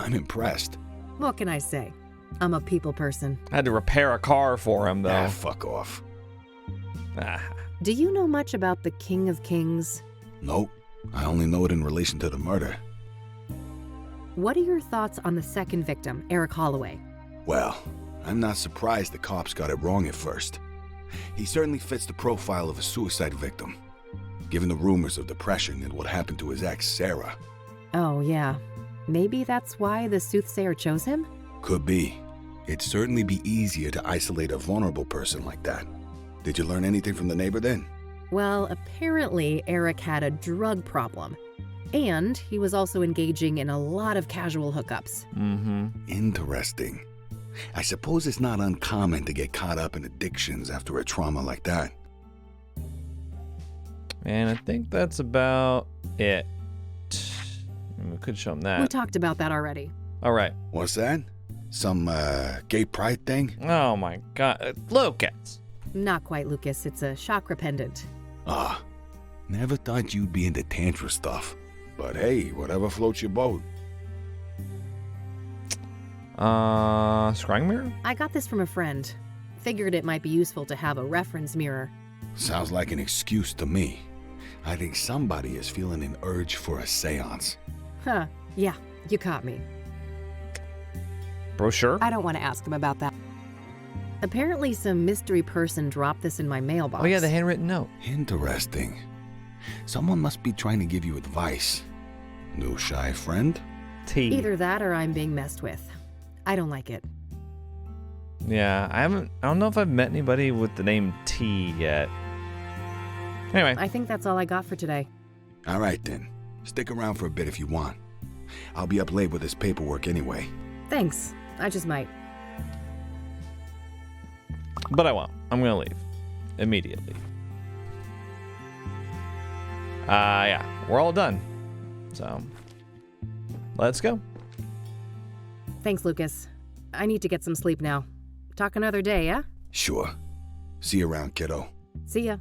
I'm impressed. What can I say? I'm a people person. I had to repair a car for him, though. Ah, fuck off. Ah. Do you know much about the King of Kings? Nope. I only know it in relation to the murder. What are your thoughts on the second victim, Eric Holloway? Well, I'm not surprised the cops got it wrong at first. He certainly fits the profile of a suicide victim, given the rumors of depression and what happened to his ex, Sarah. Oh, yeah. Maybe that's why the soothsayer chose him? Could be. It'd certainly be easier to isolate a vulnerable person like that. Did you learn anything from the neighbor then? Well, apparently Eric had a drug problem. And he was also engaging in a lot of casual hookups. Mm-hmm. Interesting. I suppose it's not uncommon to get caught up in addictions after a trauma like that. And I think that's about it. We could show him that. We talked about that already. All right. What's that? Some, gay pride thing? Oh my god. Lucas! Not quite, Lucas. It's a chakra pendant. Ah, never thought you'd be into tantra stuff. But hey, whatever floats your boat. Scrying mirror? I got this from a friend. Figured it might be useful to have a reference mirror. Sounds like an excuse to me. I think somebody is feeling an urge for a seance. Huh. Yeah, you caught me. Brochure? I don't want to ask him about that. Apparently some mystery person dropped this in my mailbox. Oh yeah, the handwritten note. Interesting. Someone must be trying to give you advice. New shy friend? T. Either that or I'm being messed with. I don't like it. Yeah, I don't know if I've met anybody with the name T yet. Anyway. I think that's all I got for today. All right then. Stick around for a bit if you want. I'll be up late with this paperwork anyway. Thanks. I just might. But I won't. I'm gonna leave. Immediately. Yeah. We're all done. So, let's go. Thanks, Lucas. I need to get some sleep now. Talk another day, yeah? Sure. See you around, kiddo. See ya.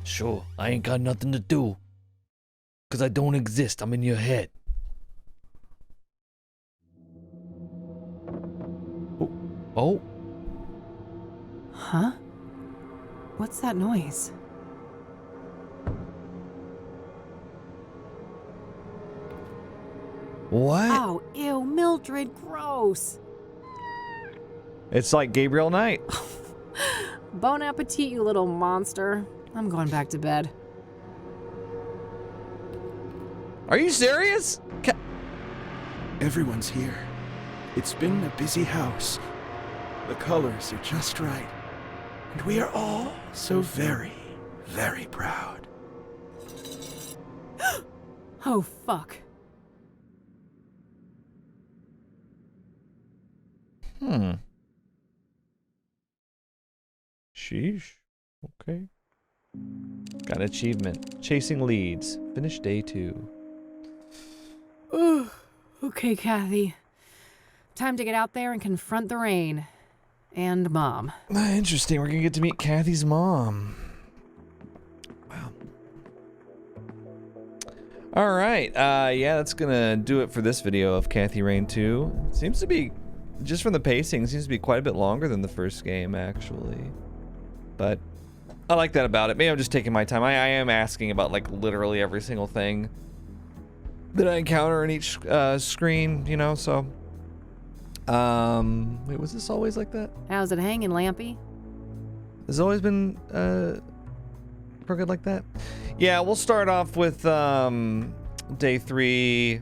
Sure, I ain't got nothing to do. 'Cause I don't exist, I'm in your head. Oh. Huh? What's that noise? What? Oh, ew, Mildred, gross. It's like Gabriel Knight. Bon appetit, you little monster. I'm going back to bed. Are you serious? Everyone's here. It's been a busy house. The colors are just right. And we are all so very, very proud. Oh, fuck. Sheesh. Okay. Got an achievement. Chasing leads. Finish day 2. Okay, Kathy. Time to get out there and confront the rain. And Mom. Interesting. We're gonna get to meet Kathy's mom. Wow. All right. Yeah, that's gonna do it for this video of Kathy Rain 2. Seems to be, just from the pacing, seems to be quite a bit longer than the first game, actually. But I like that about it. Maybe I'm just taking my time. I am asking about like literally every single thing that I encounter in each screen, you know, so. Wait, was this always like that? How's it hanging, Lampy? Has it always been crooked like that? Yeah, we'll start off with day 3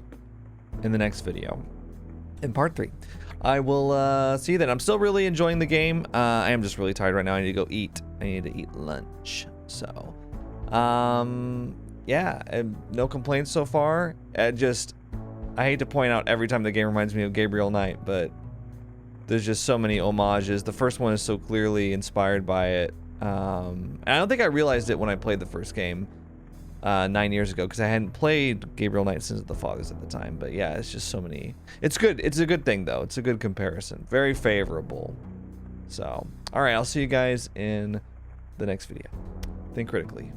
in the next video. In part 3. I will see you then. I'm still really enjoying the game. I am just really tired right now. I need to go eat. I need to eat lunch. So, yeah, no complaints so far. I hate to point out every time the game reminds me of Gabriel Knight, but there's just so many homages. The first one is so clearly inspired by it. And I don't think I realized it when I played the first game 9 years ago, because I hadn't played Gabriel Knight since The Fathers at the time. But yeah, it's just so many. It's good. It's a good thing, though. It's a good comparison. Very favorable. So, all right, I'll see you guys in the next video. Think critically.